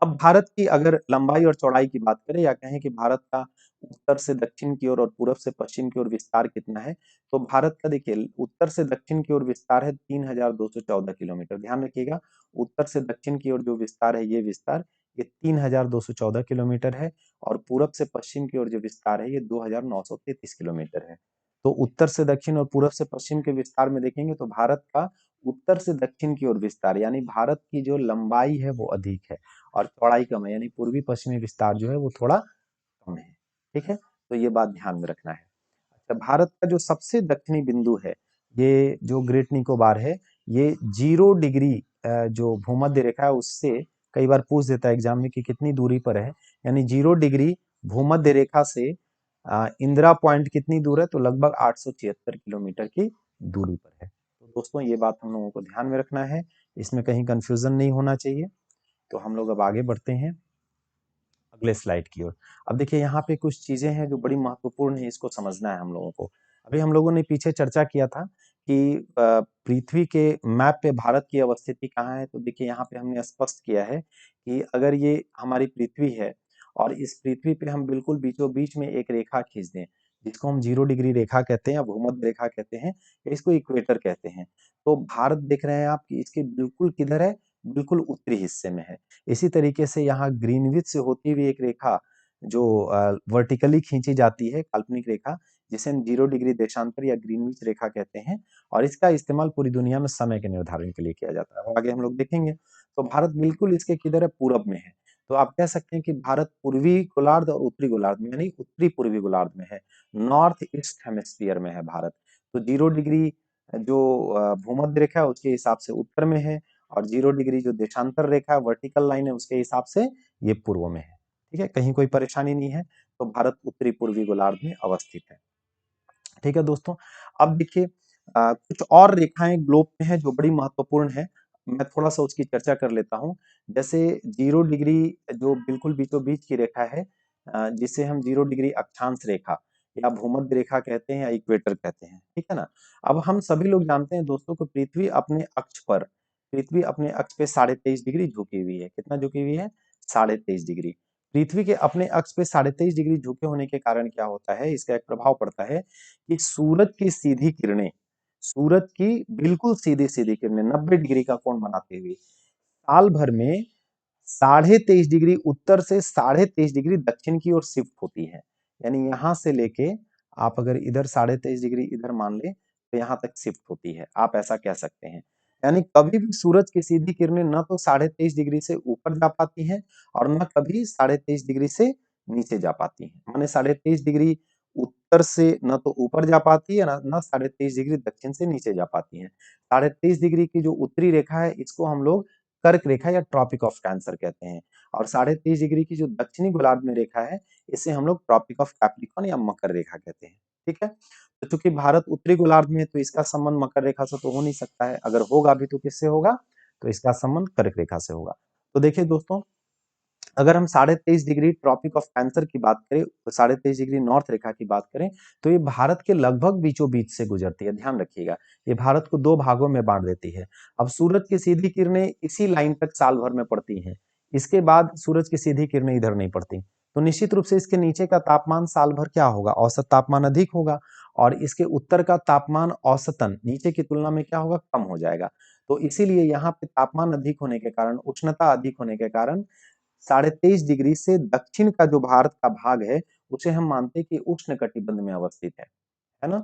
S1: अब भारत की अगर लंबाई और चौड़ाई की बात करें, या कहें कि भारत का उत्तर से दक्षिण की ओर और पूरब से पश्चिम की ओर विस्तार कितना है, तो भारत का देखिए उत्तर से दक्षिण की ओर विस्तार है 3214 किलोमीटर। ध्यान रखिएगा, उत्तर से दक्षिण की ओर जो विस्तार है, ये विस्तार ये 3214 किलोमीटर है, और पूरब से पश्चिम की ओर जो विस्तार है ये 2933 किलोमीटर है। तो उत्तर से दक्षिण और पूरब से पश्चिम के विस्तार में देखेंगे तो भारत का उत्तर से दक्षिण की ओर विस्तार, यानी भारत की जो लंबाई है वो अधिक है और चौड़ाई कम है, यानी पूर्वी पश्चिमी विस्तार जो है वो थोड़ा कम है। ठीक है, तो ये बात ध्यान में रखना है। अच्छा, भारत का जो सबसे दक्षिणी बिंदु है, ये जो ग्रेट निकोबार है, ये 0 डिग्री जो भूमध्य रेखा है उससे, कई बार पूछ देता है एग्जाम में कि कितनी दूरी पर है, यानी 0 डिग्री भूमध्य रेखा से इंदिरा पॉइंट कितनी दूर है, तो लगभग 876 किलोमीटर की दूरी पर है। तो दोस्तों ये बात हम लोगों को ध्यान में रखना है, इसमें कहीं कंफ्यूजन नहीं होना चाहिए। तो हम लोग अब आगे बढ़ते हैं अगले स्लाइड की ओर। अब देखिए यहाँ पे कुछ चीजें हैं जो बड़ी महत्वपूर्ण है, इसको समझना है हम लोगों को। अभी हम लोगों ने पीछे चर्चा किया था कि पृथ्वी के मैप पे भारत की अवस्थिति कहाँ है, तो देखिए यहाँ पे हमने स्पष्ट किया है कि अगर ये हमारी पृथ्वी है और इस पृथ्वी पे हम बिल्कुल बीचों बीच में एक रेखा खींच दें, जिसको हम 0 डिग्री रेखा कहते हैं या भूमध्य रेखा कहते हैं या इसको इक्वेटर कहते हैं, तो भारत देख रहे हैं आप कि इसके बिल्कुल किधर है, बिल्कुल उत्तरी हिस्से में है। इसी तरीके से यहाँ ग्रीनविच से होती हुई एक रेखा जो वर्टिकली खींची जाती है, काल्पनिक रेखा, जिसे हम 0 डिग्री देशांतर या ग्रीनविच रेखा कहते हैं, और इसका इस्तेमाल पूरी दुनिया में समय के निर्धारण के लिए किया जाता है। आगे हम लोग देखेंगे। तो भारत बिल्कुल इसके किधर है, पूरब में है। तो आप कह सकते हैं कि भारत पूर्वी गोलार्ध और उत्तरी गोलार्ध में, यानी उत्तरी पूर्वी गोलार्ध में है, नॉर्थ ईस्ट हेमिस्फीयर में है भारत। तो 0 डिग्री जो भूमध्य रेखा है उसके हिसाब से उत्तर में है, और 0 डिग्री जो देशांतर रेखा है, वर्टिकल लाइन है, उसके हिसाब से ये पूर्व में है। ठीक है, कहीं कोई परेशानी नहीं है। तो भारत उत्तरी पूर्वी गोलार्ध में अवस्थित है। ठीक है दोस्तों, अब देखिए कुछ और रेखाएं ग्लोब में है जो बड़ी महत्वपूर्ण है, मैं थोड़ा सा उसकी चर्चा कर लेता हूं। जैसे 0 डिग्री जो बिल्कुल बीचों बीच की रेखा है, जिसे हम 0 डिग्री अक्षांश रेखा या भूमध्य रेखा कहते हैं या इक्वेटर कहते हैं, ठीक है ना। अब हम सभी लोग जानते हैं दोस्तों को पृथ्वी अपने अक्ष पे 23.5 डिग्री झुकी हुई है। कितना झुकी हुई है? 23.5 डिग्री। पृथ्वी के अपने अक्ष पे 23.5 डिग्री झुके होने के कारण क्या होता है, इसका एक प्रभाव पड़ता है कि सूरज की बिल्कुल सीधी सीधी किरणें 90 डिग्री का कोण बनाते हुए साल भर में 23.5 डिग्री उत्तर से 23.5 डिग्री दक्षिण की ओर शिफ्ट होती है। यानी यहां से लेके आप अगर इधर 23.5 डिग्री इधर मान ले तो यहाँ तक शिफ्ट होती है, आप ऐसा कह सकते हैं। यानी कभी भी सूरज की सीधी किरणें न तो 23.5 डिग्री से ऊपर जा पाती हैं और न कभी 23.5 डिग्री से नीचे जा पाती हैं। माने 23.5 डिग्री उत्तर से न तो ऊपर जा पाती है, न 23.5 डिग्री दक्षिण से नीचे जा पाती है। 23.5 डिग्री की जो उत्तरी रेखा है इसको हम लोग कर्क रेखा या ट्रॉपिक ऑफ कैंसर कहते हैं, और 23.5 डिग्री की जो दक्षिणी गोलार्ध में रेखा है इसे हम लोग ट्रॉपिक ऑफ कैप्रिकॉर्न या मकर रेखा कहते हैं। ठीक है, तो चूंकि भारत उत्तरी गोलार्ध में है तो इसका संबंध मकर रेखा से तो हो नहीं सकता है, अगर होगा भी तो किससे होगा, तो इसका संबंध कर्क रेखा से होगा। तो देखिए दोस्तों, अगर हम 23.5 डिग्री ट्रॉपिक ऑफ कैंसर की बात करें, तो 23.5 डिग्री नॉर्थ रेखा की बात करें, तो ये भारत के लगभग बीचों बीच से गुजरती है। ध्यान रखिएगा, ये भारत को दो भागों में बांट देती है। अब सूरज की सीधी किरणें इसी लाइन तक साल भर में पड़ती हैं, इसके बाद सूरज की सीधी किरणें इधर नहीं पड़ती, तो निश्चित रूप से इसके नीचे का तापमान साल भर क्या होगा, औसत तापमान अधिक होगा, और इसके उत्तर का तापमान औसतन नीचे की तुलना में क्या होगा, कम हो जाएगा। तो इसीलिए यहाँ पे तापमान अधिक होने के कारण, उष्णता अधिक होने के कारण 23.5 डिग्री से दक्षिण का जो भारत का भाग है उसे हम मानते हैं कि उष्ण कटिबंध में अवस्थित है ना।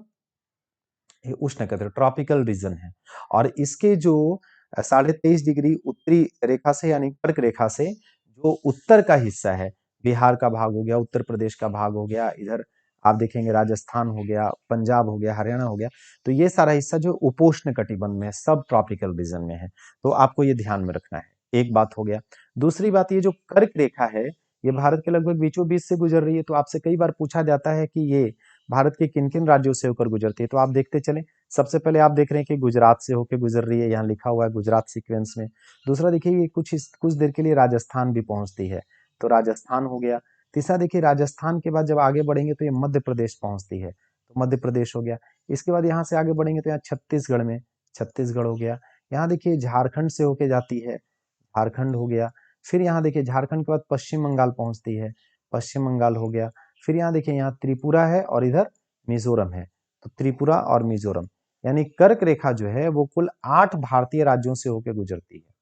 S1: ये उष्ण कटिबंध ट्रॉपिकल रीजन है, और इसके जो 23.5 डिग्री उत्तरी रेखा से यानी कर्क रेखा से जो उत्तर का हिस्सा है, बिहार का भाग हो गया, उत्तर प्रदेश का भाग हो गया, इधर आप देखेंगे राजस्थान हो गया, पंजाब हो गया, हरियाणा हो गया, तो ये सारा हिस्सा जो उपोष्ण कटिबंध में है, सब ट्रॉपिकल रीजन में है। तो आपको ये ध्यान में रखना है, एक बात हो गया। दूसरी बात, ये जो कर्क रेखा है ये भारत के लगभग बीचों बीच से गुजर रही है, तो आपसे कई बार पूछा जाता है कि ये भारत के किन किन राज्यों से होकर गुजरती है, तो आप देखते चले। सबसे पहले आप देख रहे हैं कि गुजरात से होकर गुजर रही है, यहाँ लिखा हुआ है गुजरात सीक्वेंस में। दूसरा देखिए, ये कुछ देर के लिए राजस्थान भी पहुंचती है, तो राजस्थान हो गया। तीसरा देखिए, राजस्थान के बाद जब आगे बढ़ेंगे तो ये मध्य प्रदेश पहुंचती है, तो मध्य प्रदेश हो गया। इसके बाद यहाँ से आगे बढ़ेंगे तो यहाँ छत्तीसगढ़ में, छत्तीसगढ़ हो गया। यहाँ देखिए झारखंड से होके जाती है, झारखंड हो गया। फिर यहाँ देखिए झारखंड के बाद पश्चिम बंगाल पहुंचती है, पश्चिम बंगाल हो गया। फिर यहाँ देखिए, यहाँ त्रिपुरा है और इधर मिजोरम है, तो त्रिपुरा और मिजोरम, यानी कर्क रेखा जो है वो कुल 8 भारतीय राज्यों से होकर गुजरती है।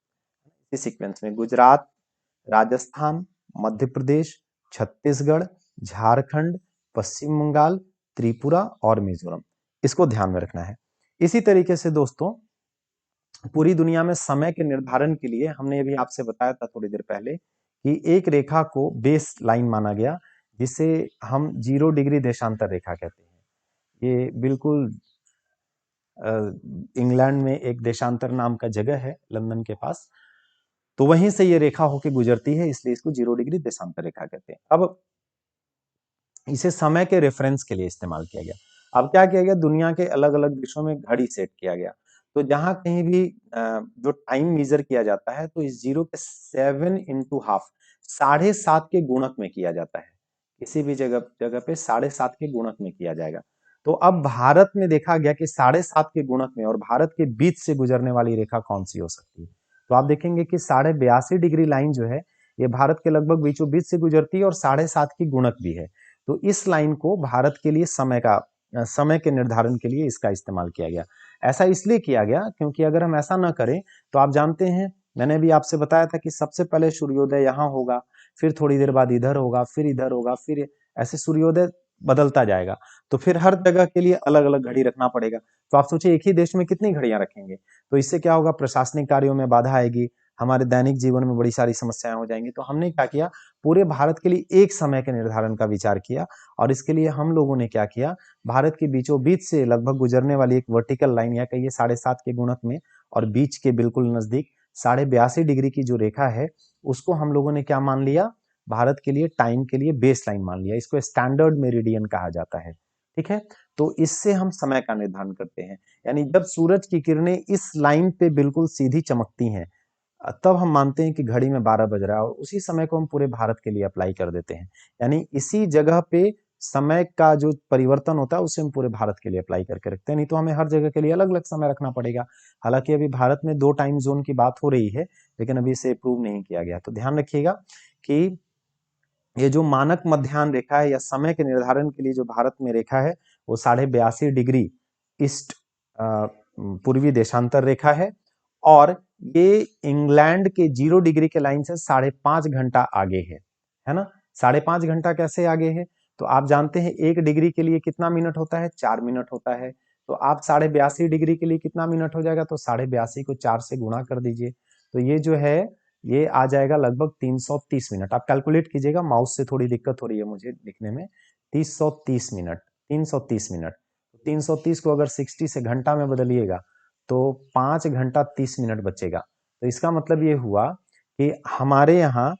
S1: इस सीक्वेंस में गुजरात, राजस्थान, मध्य प्रदेश, छत्तीसगढ़, झारखंड, पश्चिम बंगाल, त्रिपुरा और मिजोरम, इसको ध्यान में रखना है। इसी तरीके से दोस्तों, पूरी दुनिया में समय के निर्धारण के लिए हमने अभी आपसे बताया था थोड़ी देर पहले कि एक रेखा को बेस लाइन माना गया, जिसे हम 0 डिग्री देशांतर रेखा कहते हैं। ये बिल्कुल इंग्लैंड में एक देशांतर नाम का जगह है लंदन के पास, तो वहीं से ये रेखा होके गुजरती है, इसलिए इसको 0 डिग्री देशांतर रेखा कहते हैं। अब इसे समय के रेफरेंस के लिए इस्तेमाल किया गया। अब क्या किया गया, दुनिया के अलग अलग देशों में घड़ी सेट किया गया, तो जहां कहीं भी जो टाइम मेजर किया जाता है तो इस 0 के 7 इंटू हाफ, 7.5 के गुणक में किया जाता है। किसी भी जगह जगह पे 7.5 के गुणक में किया जाएगा। तो अब भारत में देखा गया कि 7.5 के गुणक में और भारत के बीच से गुजरने वाली रेखा कौन सी हो सकती है। तो आप देखेंगे कि 82.5 लाइन जो है ये भारत के लगभग बीचों बीच से गुजरती है और 7.5 की गुणक भी है। तो इस लाइन को भारत के लिए समय के निर्धारण के लिए इसका इस्तेमाल किया गया। ऐसा इसलिए किया गया क्योंकि अगर हम ऐसा ना करें तो आप जानते हैं, मैंने भी आपसे बताया था कि सबसे पहले सूर्योदय यहाँ होगा, फिर थोड़ी देर बाद इधर होगा, फिर इधर होगा, फिर ऐसे सूर्योदय बदलता जाएगा। तो फिर हर जगह के लिए अलग अलग घड़ी रखना पड़ेगा। तो आप सोचिए एक ही देश में कितनी घड़ियां रखेंगे। तो इससे क्या होगा, प्रशासनिक कार्यों में बाधा आएगी, हमारे दैनिक जीवन में बड़ी सारी समस्याएं हो जाएंगी। तो हमने क्या किया, पूरे भारत के लिए एक समय के निर्धारण का विचार किया और इसके लिए हम लोगों ने क्या किया, भारत के बीचों बीच से लगभग गुजरने वाली एक वर्टिकल लाइन या कहिए 7.5 के गुणक में और बीच के बिल्कुल नजदीक 82.5 डिग्री की जो रेखा है उसको हम लोगों ने क्या मान लिया, भारत के लिए टाइम के लिए बेस लाइन मान लिया। इसको स्टैंडर्ड मेरिडियन कहा जाता है। ठीक है, तो इससे हम समय का निर्धारण करते हैं। यानी जब सूरज की किरणें इस लाइन पे बिल्कुल सीधी चमकती हैं तब हम मानते हैं कि घड़ी में 12 बज रहा है और उसी समय को हम पूरे भारत के लिए अप्लाई कर देते हैं। यानी इसी जगह पे समय का जो परिवर्तन होता है उसे हम पूरे भारत के लिए अप्लाई करके रखते हैं, नहीं तो हमें हर जगह के लिए अलग अलग समय रखना पड़ेगा। हालांकि अभी भारत में 2 टाइम जोन की बात हो रही है लेकिन अभी इसे अप्रूव नहीं किया गया। तो ध्यान रखिएगा कि ये जो मानक मध्याह्न रेखा है या समय के निर्धारण के लिए जो भारत में रेखा है वो 82.5 डिग्री ईस्ट पूर्वी देशांतर रेखा है और ये इंग्लैंड के 0 डिग्री के लाइन से 5.5 घंटा आगे है ना। 5.5 घंटा कैसे आगे है, तो आप जानते हैं 1 डिग्री के लिए कितना मिनट होता है, 4 मिनट होता है। तो आप 82.5 डिग्री के लिए कितना मिनट हो जाएगा, तो 82.5 को 4 से गुणा कर दीजिए। तो ये जो है ये आ जाएगा लगभग 330 मिनट। आप कैलकुलेट कीजिएगा, माउस से थोड़ी दिक्कत हो रही है मुझे लिखने में। 330 मिनट, 330 मिनट, 330 को अगर 60 से घंटा में बदलिएगा तो 5 घंटा 30 मिनट बचेगा। तो इसका मतलब ये हुआ कि हमारे यहाँ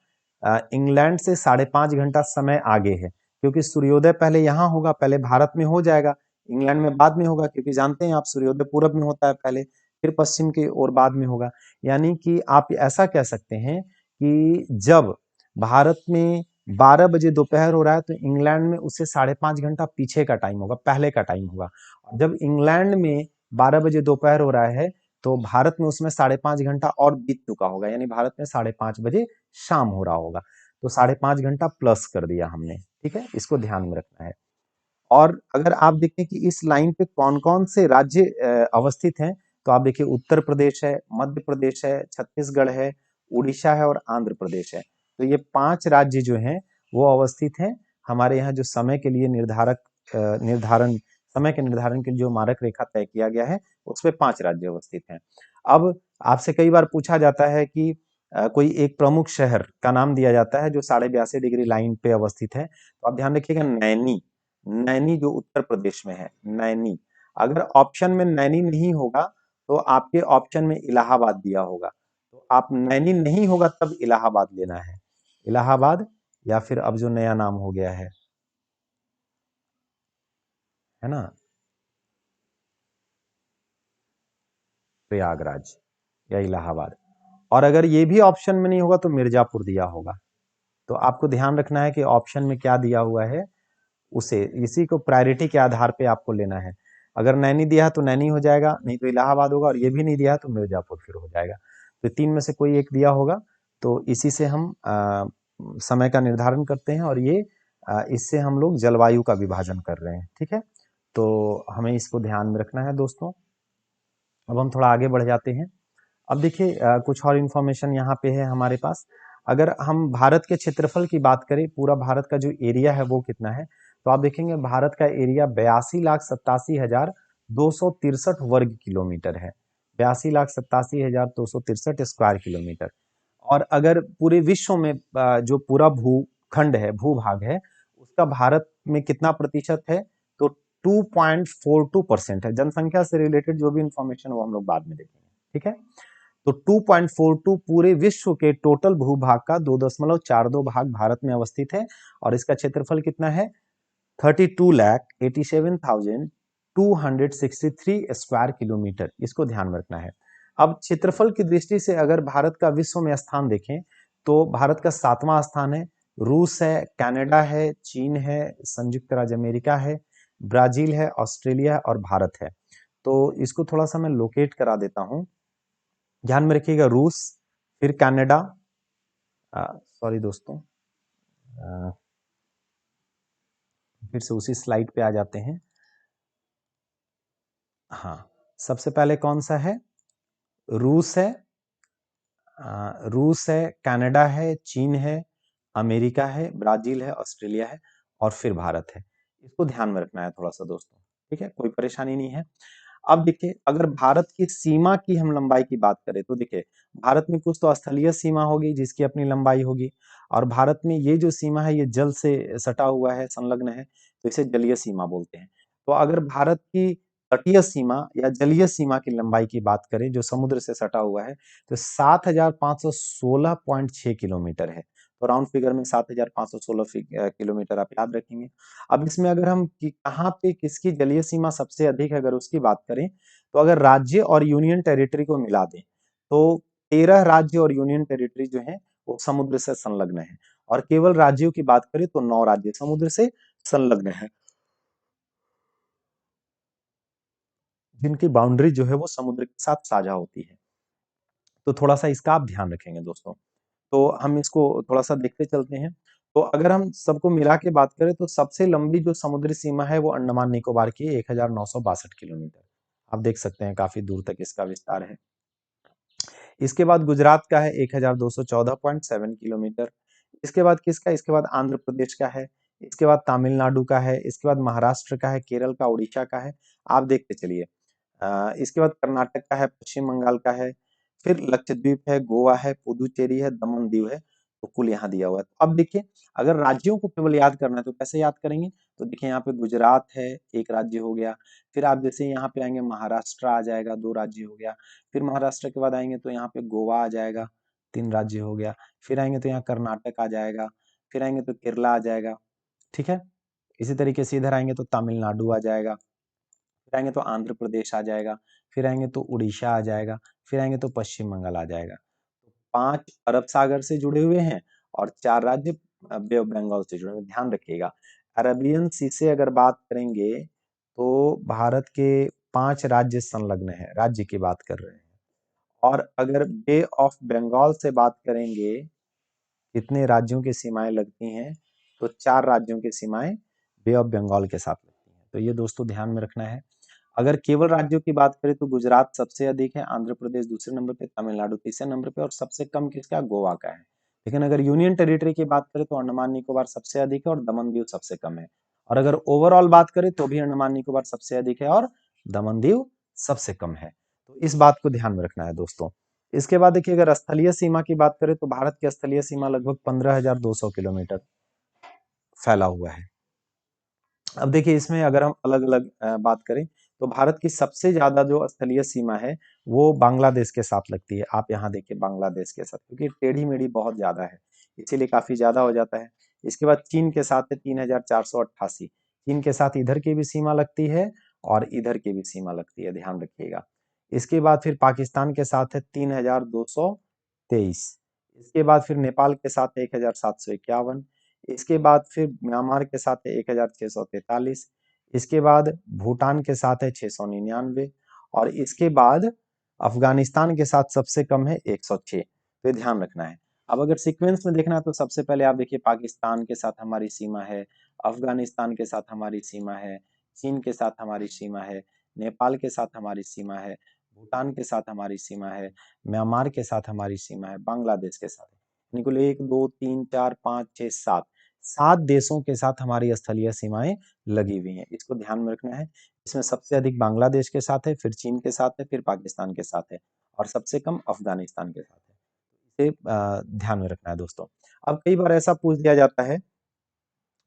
S1: इंग्लैंड से 5.5 घंटा समय आगे है, क्योंकि सूर्योदय पहले यहाँ होगा, पहले भारत में हो जाएगा, इंग्लैंड में बाद में होगा, क्योंकि जानते हैं आप सूर्योदय पूरब में होता है पहले, फिर पश्चिम की ओर बाद में होगा। यानी कि आप ऐसा कह सकते हैं कि जब भारत में 12 बजे दोपहर हो रहा है तो इंग्लैंड में उससे 5.5 घंटा पीछे का टाइम होगा, पहले का टाइम होगा। जब इंग्लैंड में 12 बजे दोपहर हो रहा है तो भारत में उसमें 5.5 घंटा और बीत चुका होगा, यानी भारत में 5:30 बजे शाम हो रहा होगा। तो 5.5 घंटा प्लस कर दिया हमने। ठीक है, इसको ध्यान में रखना है। और अगर आप देखें कि इस लाइन पे कौन कौन से राज्य अवस्थित हैं, तो आप देखिए उत्तर प्रदेश है, मध्य प्रदेश है, छत्तीसगढ़ है, उड़ीसा है और आंध्र प्रदेश है। तो ये 5 राज्य जो हैं वो अवस्थित हैं हमारे यहाँ। जो समय के लिए निर्धारण समय के निर्धारण के लिए जो मारक रेखा तय किया गया है उसमें 5 राज्य अवस्थित हैं। अब आपसे कई बार पूछा जाता है कि कोई एक प्रमुख शहर का नाम दिया जाता है जो 82.5 डिग्री लाइन पे अवस्थित है। तो आप ध्यान रखिएगा, नैनी, नैनी जो उत्तर प्रदेश में है, नैनी। अगर ऑप्शन में नैनी नहीं होगा तो आपके ऑप्शन में इलाहाबाद दिया होगा, तो आप नैनी नहीं होगा तब इलाहाबाद लेना है, इलाहाबाद या फिर अब जो नया नाम हो गया है ना, प्रयागराज या इलाहाबाद। और अगर ये भी ऑप्शन में नहीं होगा तो मिर्जापुर दिया होगा। तो आपको ध्यान रखना है कि ऑप्शन में क्या दिया हुआ है उसे, इसी को प्रायोरिटी के आधार पे आपको लेना है। अगर नैनी दिया है तो नैनी हो जाएगा, नहीं तो इलाहाबाद होगा, और ये भी नहीं दिया है तो मिर्जापुर फिर हो जाएगा। तो 3 में से कोई एक दिया होगा। तो इसी से हम समय का निर्धारण करते हैं और ये इससे हम लोग जलवायु का विभाजन कर रहे हैं। ठीक है, तो हमें इसको ध्यान में रखना है दोस्तों। अब हम थोड़ा आगे बढ़ जाते हैं। अब देखिए कुछ और इन्फॉर्मेशन यहाँ पे है हमारे पास। अगर हम भारत के क्षेत्रफल की बात करें, पूरा भारत का जो एरिया है वो कितना है, तो आप देखेंगे भारत का एरिया 82,87,263 वर्ग किलोमीटर है। 82,87,263 स्क्वायर किलोमीटर। और अगर पूरे विश्व में जो पूरा भूखंड है, भूभाग है, उसका भारत में कितना प्रतिशत है, तो 2.42% है। जनसंख्या से रिलेटेड जो भी इंफॉर्मेशन वो हम लोग बाद में देखेंगे। ठीक है, तो 2.42 पूरे विश्व के टोटल भूभाग का 2.42 भाग भारत में अवस्थित है। और इसका क्षेत्रफल कितना है, 32,87,263 स्क्वायर किलोमीटर। इसको ध्यान में रखना है। अब क्षेत्रफल की दृष्टि से अगर भारत का विश्व में स्थान देखें तो भारत का 7वां स्थान है। रूस है, कनाडा है, चीन है, संयुक्त राज्य अमेरिका है, ब्राजील है, ऑस्ट्रेलिया है और भारत है। तो इसको थोड़ा सा मैं लोकेट करा देता हूं। ध्यान में रखिएगा, रूस, फिर कनाडा, सॉरी दोस्तों, अ, फिर से उसी स्लाइड पे आ जाते हैं। हाँ, सबसे पहले कौन सा है? रूस है, रूस है, कनाडा है, चीन है, अमेरिका है, ब्राजील है, ऑस्ट्रेलिया है और फिर भारत है। इसको ध्यान में रखना है थोड़ा सा दोस्तों, ठीक है, कोई परेशानी नहीं है। अब देखिए, अगर भारत की सीमा की हम लंबाई की बात करें तो देखिए, भारत में कुछ तो स्थलीय सीमा होगी जिसकी अपनी लंबाई होगी, और भारत में ये जो सीमा है ये जल से सटा हुआ है, संलग्न है, तो इसे जलीय सीमा बोलते हैं। तो अगर भारत की तटीय सीमा या जलीय सीमा की लंबाई की बात करें जो समुद्र से सटा हुआ है, तो 7516.6 किलोमीटर है। तो राउंड फिगर में 7516 किलोमीटर आप याद रखेंगे। अब इसमें अगर हम कि कहाँ पे किसकी जलीय सीमा सबसे अधिक है अगर उसकी बात करें, तो अगर राज्य और यूनियन टेरिटरी को मिला दें तो 13 राज्य और यूनियन टेरिटरी जो है वो समुद्र से संलग्न है, और केवल राज्यों की बात करें तो 9 राज्य समुद्र से संलग्न है, जिनकी बाउंड्री जो है वो समुद्र के साथ साझा होती है। तो थोड़ा सा इसका आप ध्यान रखेंगे दोस्तों। तो हम इसको थोड़ा सा देखते चलते हैं। तो अगर हम सबको मिला के बात करें तो सबसे लंबी जो समुद्री सीमा है वो अंडमान निकोबार की 1962 किलोमीटर। आप देख सकते हैं काफी दूर तक इसका विस्तार है। इसके बाद गुजरात का है 1214.7 किलोमीटर। इसके बाद किसका? इसके बाद आंध्र प्रदेश का है, इसके बाद तमिलनाडु का है, इसके बाद महाराष्ट्र का है, केरल का, उड़ीसा का है। आप देखते चलिए। इसके बाद कर्नाटक का है, पश्चिम बंगाल का है, फिर लक्षद्वीप है, गोवा है, पुदुचेरी है, दमन दीव है। तो कुल यहाँ दिया हुआ है। तो अब देखिए, अगर राज्यों को केवल याद करना है तो कैसे याद करेंगे? तो देखिए यहाँ पे गुजरात है, एक राज्य हो गया। फिर आप जैसे यहाँ पे आएंगे महाराष्ट्र आ जाएगा, 2 राज्य हो गया। फिर महाराष्ट्र के बाद आएंगे तो यहाँ पे गोवा आ जाएगा, 3 राज्य हो गया। फिर आएंगे तो यहाँ कर्नाटक आ जाएगा, फिर आएंगे तो केरला आ जाएगा, ठीक है। इसी तरीके से इधर आएंगे तो तमिलनाडु आ जाएगा, फिर आएंगे तो आंध्र प्रदेश आ जाएगा, फिर आएंगे तो उड़ीसा आ जाएगा, फिर आएंगे तो पश्चिम बंगाल आ जाएगा। तो 5 अरब सागर से जुड़े हुए हैं और 4 राज्य बे ऑफ बंगाल से जुड़े हुए हैं। ध्यान रखिएगा, अरेबियन सी से अगर बात करेंगे तो भारत के 5 राज्य संलग्न है, राज्य की बात कर रहे हैं। और अगर बे ऑफ बंगाल से बात करेंगे कितने राज्यों की सीमाएं लगती हैं, तो 4 राज्यों की सीमाएं बे ऑफ बंगाल के साथ लगती हैं। तो ये दोस्तों ध्यान में रखना है। अगर केवल राज्यों की बात करें तो गुजरात सबसे अधिक है, आंध्र प्रदेश दूसरे नंबर पे, तमिलनाडु तीसरे नंबर पे और सबसे कम किसका? गोवा का है। लेकिन अगर यूनियन टेरिटरी की बात करें तो अंडमान निकोबार सबसे अधिक है और दमन दीव सबसे कम है। और अगर ओवरऑल बात करें तो भी अंडमान निकोबार सबसे अधिक है और दमन दीव सबसे कम है। तो इस बात को ध्यान में रखना है दोस्तों। इसके बाद देखिए, अगर स्थलीय सीमा की बात करें तो भारत की स्थलीय सीमा लगभग 15,200 किलोमीटर फैला हुआ है। अब देखिए, इसमें अगर हम अलग-अलग बात करें तो भारत की सबसे ज्यादा जो स्थलीय सीमा है वो बांग्लादेश के साथ लगती है। आप यहाँ देखिए बांग्लादेश के साथ, क्योंकि टेढ़ी मेढ़ी बहुत ज्यादा है इसीलिए काफी ज्यादा हो जाता है। इसके बाद चीन के साथ है 3,488। चीन के साथ इधर की भी सीमा लगती है और इधर की भी सीमा लगती है, ध्यान रखिएगा। इसके बाद फिर पाकिस्तान के साथ है 3,223। इसके बाद फिर नेपाल के साथ है 1,751। इसके बाद फिर म्यांमार के साथ है 1,643। इसके बाद भूटान के साथ है 699 और इसके बाद अफगानिस्तान के साथ सबसे कम है 106। तो ये ध्यान रखना है। अब अगर सीक्वेंस में देखना है तो सबसे पहले आप देखिए, पाकिस्तान के साथ हमारी सीमा है, अफगानिस्तान के साथ हमारी सीमा है, चीन के साथ हमारी सीमा है, नेपाल के साथ हमारी सीमा है, भूटान के साथ हमारी सीमा है, म्यांमार के साथ हमारी सीमा है, बांग्लादेश के साथ। यानी कुल 1 2 3 4 5 6 7 7 देशों के साथ हमारी स्थलीय सीमाएं लगी हुई हैं। इसको ध्यान में रखना है। इसमें सबसे अधिक बांग्लादेश के साथ है, फिर चीन के साथ है, फिर पाकिस्तान के साथ है और सबसे कम अफगानिस्तान के साथ है। इसे ध्यान में रखना है दोस्तों। अब कई बार ऐसा पूछ दिया जाता है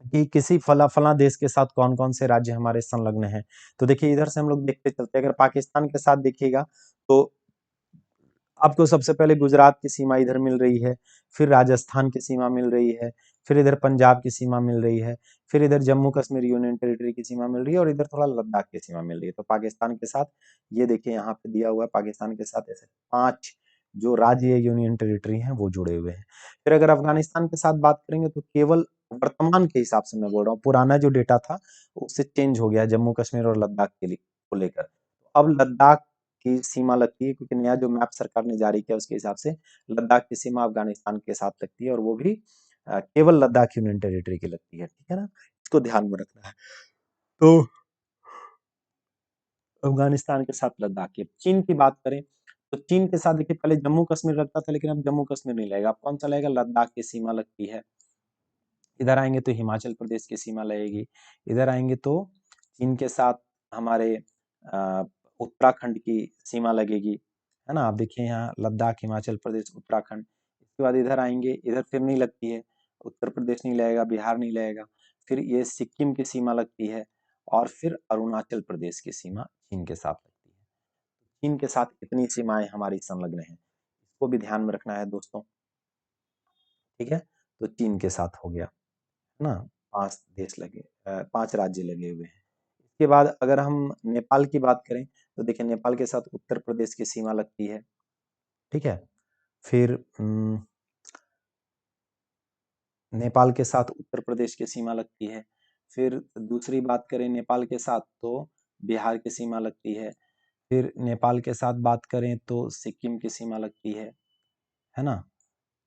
S1: कि किसी फला देश के साथ कौन कौन से राज्य हमारे संलग्न हैं। तो देखिए, इधर से हम लोग देखते चलते हैं। अगर पाकिस्तान के साथ देखिएगा तो आपको सबसे पहले गुजरात की सीमा इधर मिल रही है, फिर राजस्थान की सीमा मिल रही है, फिर इधर पंजाब की सीमा मिल रही है, फिर इधर जम्मू कश्मीर यूनियन टेरिटरी की सीमा मिल रही है और इधर थोड़ा लद्दाख की सीमा मिल रही है। तो पाकिस्तान के साथ ये देखिए यहाँ पे दिया हुआ है, पाकिस्तान के साथ ऐसे 5 जो राज्य यूनियन टेरिटरी हैं वो जुड़े हुए हैं। फिर अगर अफगानिस्तान के साथ बात करेंगे तो केवल वर्तमान के हिसाब से मैं बोल रहा हूँ, पुराना जो डेटा था उससे चेंज हो गया जम्मू कश्मीर और लद्दाख के लिए को लेकर। अब लद्दाख की सीमा लगती है, क्योंकि नया जो मैप सरकार ने जारी किया उसके हिसाब से लद्दाख की सीमा अफगानिस्तान के साथ लगती है, और वो भी केवल लद्दाख यूनियन टेरिटरी की लगती है, ठीक है ना, इसको ध्यान में रखना है। तो अफगानिस्तान के साथ लद्दाख की। चीन की बात करें तो चीन के साथ देखिए पहले जम्मू कश्मीर लगता था, लेकिन अब जम्मू कश्मीर नहीं लगेगा, अब कौन सा लगेगा, लद्दाख की सीमा लगती है। इधर आएंगे तो हिमाचल प्रदेश की सीमा लगेगी। इधर आएंगे तो चीन के साथ हमारे उत्तराखंड की सीमा लगेगी, है ना। आप देखिए यहाँ लद्दाख, हिमाचल प्रदेश, उत्तराखंड। इसके बाद इधर आएंगे, इधर फिर नहीं लगती है, उत्तर प्रदेश नहीं लगेगा, बिहार नहीं लगेगा। फिर ये सिक्किम की सीमा लगती है, और फिर अरुणाचल प्रदेश की सीमा चीन के साथ लगती है। चीन के साथ इतनी सीमाएं हमारी संलग्न हैं, इसको भी ध्यान में रखना है दोस्तों, ठीक है। तो चीन के साथ हो गया, है ना, 5 देश लगे, 5 राज्य लगे हुए हैं। इसके बाद अगर हम नेपाल की बात करें तो देखिए नेपाल के साथ उत्तर प्रदेश की सीमा लगती है, ठीक है। फिर नेपाल के साथ उत्तर प्रदेश की सीमा लगती है। फिर दूसरी बात करें नेपाल के साथ तो बिहार की सीमा लगती है। फिर नेपाल के साथ बात करें तो सिक्किम की सीमा लगती है ना।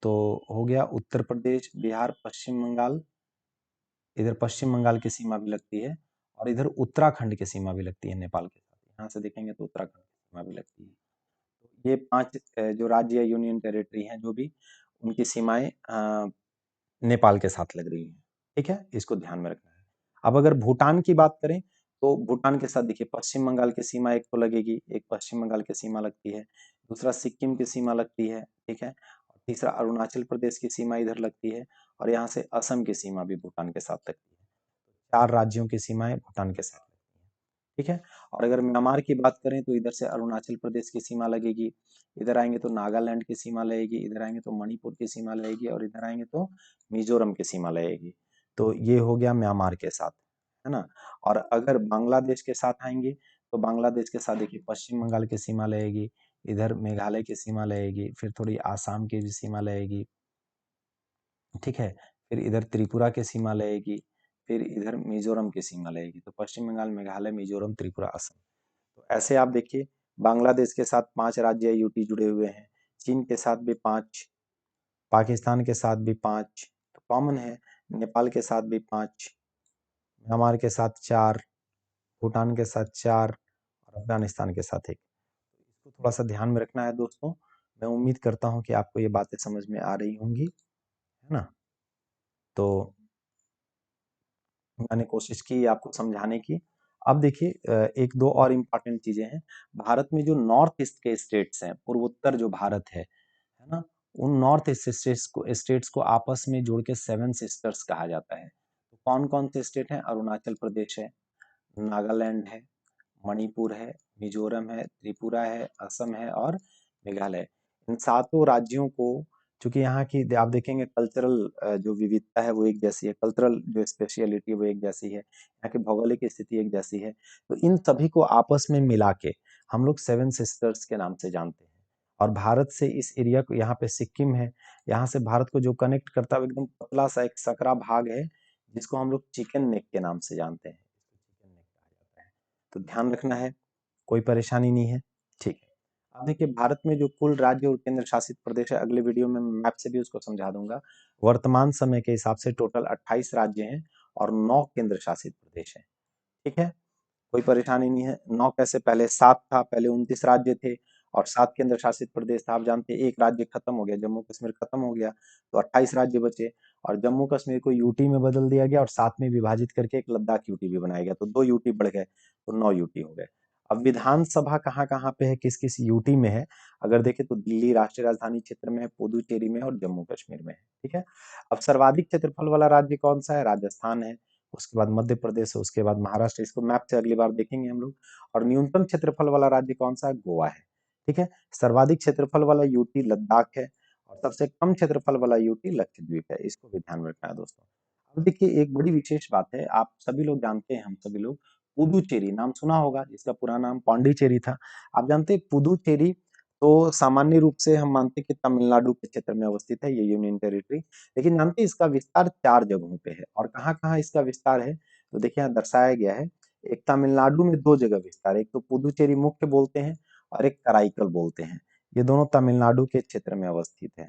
S1: तो हो गया उत्तर प्रदेश, बिहार, पश्चिम बंगाल, इधर पश्चिम बंगाल की सीमा भी लगती है, और इधर उत्तराखंड की सीमा भी लगती है नेपाल के साथ। यहाँ से देखेंगे तो उत्तराखंड की सीमा भी लगती है। तो ये 5 जो राज्य यूनियन टेरिटरी हैं जो भी, उनकी सीमाएं नेपाल के साथ लग रही हैं, ठीक है, इसको ध्यान में रखना है। अब अगर भूटान की बात करें तो भूटान के साथ देखिए पश्चिम बंगाल की सीमा एक तो लगेगी, एक पश्चिम बंगाल की सीमा लगती है, दूसरा सिक्किम की सीमा लगती है, ठीक है, और तीसरा अरुणाचल प्रदेश की सीमा इधर लगती है, और यहाँ से असम की सीमा भी भूटान के साथ लगती है। 4 राज्यों की सीमाएं भूटान के साथ लगती हैं, ठीक है। और अगर म्यांमार की बात करें तो इधर से अरुणाचल प्रदेश की सीमा लगेगी, इधर आएंगे तो नागालैंड की सीमा लगेगी, इधर आएंगे तो मणिपुर की सीमा लगेगी, और इधर आएंगे तो मिजोरम की सीमा लगेगी। तो ये हो गया म्यांमार के साथ, है ना। और अगर बांग्लादेश के साथ आएंगे तो बांग्लादेश के साथ देखिए पश्चिम बंगाल की सीमा लगेगी, इधर मेघालय की सीमा लगेगी, फिर थोड़ी आसाम की भी सीमा लगेगी, ठीक है। फिर इधर त्रिपुरा की सीमा लगेगी, फिर इधर मिजोरम की सीमा लगेगी। तो पश्चिम बंगाल, मेघालय, मिजोरम, त्रिपुरा, असम। तो ऐसे आप देखिए बांग्लादेश के साथ 5 राज्य यूटी जुड़े हुए हैं, चीन के साथ भी 5, पाकिस्तान के साथ भी 5, तो कॉमन है, नेपाल के साथ भी 5, म्यांमार के साथ 4, भूटान के साथ 4, और अफगानिस्तान के साथ 1। इसको थोड़ा सा ध्यान में रखना है दोस्तों। मैं उम्मीद करता हूँ कि आपको ये बातें समझ में आ रही होंगी, है ना। तो मैंने कोशिश की आपको समझाने की। अब देखिए एक दो और इम्पोर्टेंट चीजें हैं। भारत में जो नॉर्थ ईस्ट के स्टेट्स हैं, पूर्वोत्तर जो भारत है ना, उन नॉर्थ ईस्ट स्टेट्स को आपस में जोड़ के 7 सिस्टर्स कहा जाता है। तो कौन कौन से स्टेट हैं, अरुणाचल प्रदेश है, नागालैंड है, मणिपुर है, मिजोरम है, त्रिपुरा है, असम है, और मेघालय। इन सातों राज्यों को, चूंकि यहाँ की आप देखेंगे कल्चरल जो विविधता है वो एक जैसी है, कल्चरल जो स्पेशलिटी है वो एक जैसी है, यहाँ की भौगोलिक स्थिति एक जैसी है, तो इन सभी को आपस में मिला के हम लोग 7 सिस्टर्स के नाम से जानते हैं। और भारत से इस एरिया को, यहाँ पे सिक्किम है, यहाँ से भारत को जो कनेक्ट करता है वो एकदम पतला सा एक सकरा भाग है, जिसको हम लोग चिकन नेक के नाम से जानते हैं, चिकन नेक कहा जाता है। तो ध्यान रखना है, कोई परेशानी नहीं है, ठीक है। अब देखिए भारत में जो कुल राज्य और केंद्र शासित प्रदेश है, अगले वीडियो में मैप से भी उसको समझा दूंगा। वर्तमान समय के हिसाब से टोटल 28 राज्य हैं और 9 केंद्र शासित प्रदेश हैं, ठीक है। कोई परेशानी नहीं है। 9 कैसे, पहले 7 था, पहले 29 राज्य थे और 7 केंद्र शासित प्रदेश था। आप जानते हैं एक राज्य खत्म हो गया, जम्मू कश्मीर खत्म हो गया, तो 28 राज्य बचे, और जम्मू कश्मीर को यूटी में बदल दिया गया और 7 में विभाजित करके एक लद्दाख यूटी भी बनाया गया, तो 2 यूटी बढ़ गए, तो 9 यूटी हो गए। अब विधानसभा कहाँ कहाँ पे है, किस किस यूटी में है, अगर देखें तो दिल्ली राष्ट्रीय राजधानी क्षेत्र में है, पुदुचेरी में है, और जम्मू कश्मीर में है, ठीक है। अब सर्वाधिक क्षेत्रफल वाला राज्य कौन सा है, राजस्थान है, उसके बाद मध्य प्रदेश है, उसके बाद महाराष्ट्र। इसको मैप से अगली बार देखेंगे हम लोग। और न्यूनतम क्षेत्रफल वाला राज्य कौन सा है, गोवा है, ठीक है। सर्वाधिक क्षेत्रफल वाला यूटी लद्दाख है, और सबसे कम क्षेत्रफल वाला यूटी लक्षद्वीप है, इसको भी ध्यान में रखना है दोस्तों। अब देखिए एक बड़ी विशेष बात है, आप सभी लोग जानते हैं, हम सभी लोग पुदुचेरी नाम सुना होगा, जिसका पूरा नाम पांडिचेरी था। आप जानते हैं पुदुचेरी, तो सामान्य रूप से हम मानते हैं कि तमिलनाडु के क्षेत्र में अवस्थित है ये यूनियन टेरिटरी। लेकिन जानते हैं इसका विस्तार 4 जगहों पे है और कहाँ-कहाँ इसका विस्तार है? तो देखिए यहाँ दर्शाया गया है। एक तमिलनाडु में 2 जगह विस्तार है, एक तो पुडुचेरी मुख्य बोलते हैं और एक कराईकल बोलते हैं। ये दोनों तमिलनाडु के क्षेत्र में अवस्थित है।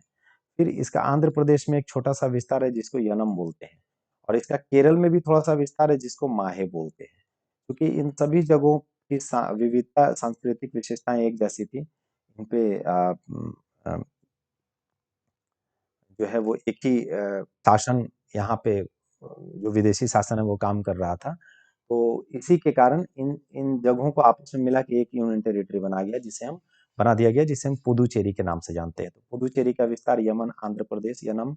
S1: फिर इसका आंध्र प्रदेश में एक छोटा-सा विस्तार है जिसको यनम बोलते हैं और इसका केरल में भी थोड़ा-सा विस्तार है जिसको माहे बोलते हैं। क्योंकि इन सभी जगहों की विविधता सांस्कृतिक विशेषताएं एक जैसी थी। इन पे जो है वो एक ही शासन यहाँ पे जो विदेशी शासन है वो काम कर रहा था। तो इसी के कारण इन इन जगहों को आपस में मिला के एक यूनियन टेरिटरी बना दिया गया जिसे हम पुदुचेरी के नाम से जानते हैं। तो पुदुचेरी का विस्तार यमन आंध्र प्रदेश, यनम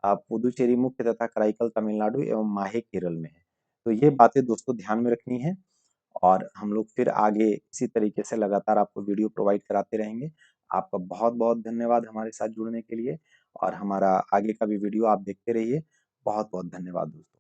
S1: पुदुचेरी मुख्य तथा कराईकल तमिलनाडु एवं माहे केरल में है। तो ये बातें दोस्तों ध्यान में रखनी है और हम लोग फिर आगे इसी तरीके से लगातार आपको वीडियो प्रोवाइड कराते रहेंगे। आपका बहुत-बहुत धन्यवाद हमारे साथ जुड़ने के लिए और हमारा आगे का भी वीडियो आप देखते रहिए। बहुत-बहुत धन्यवाद दोस्तों।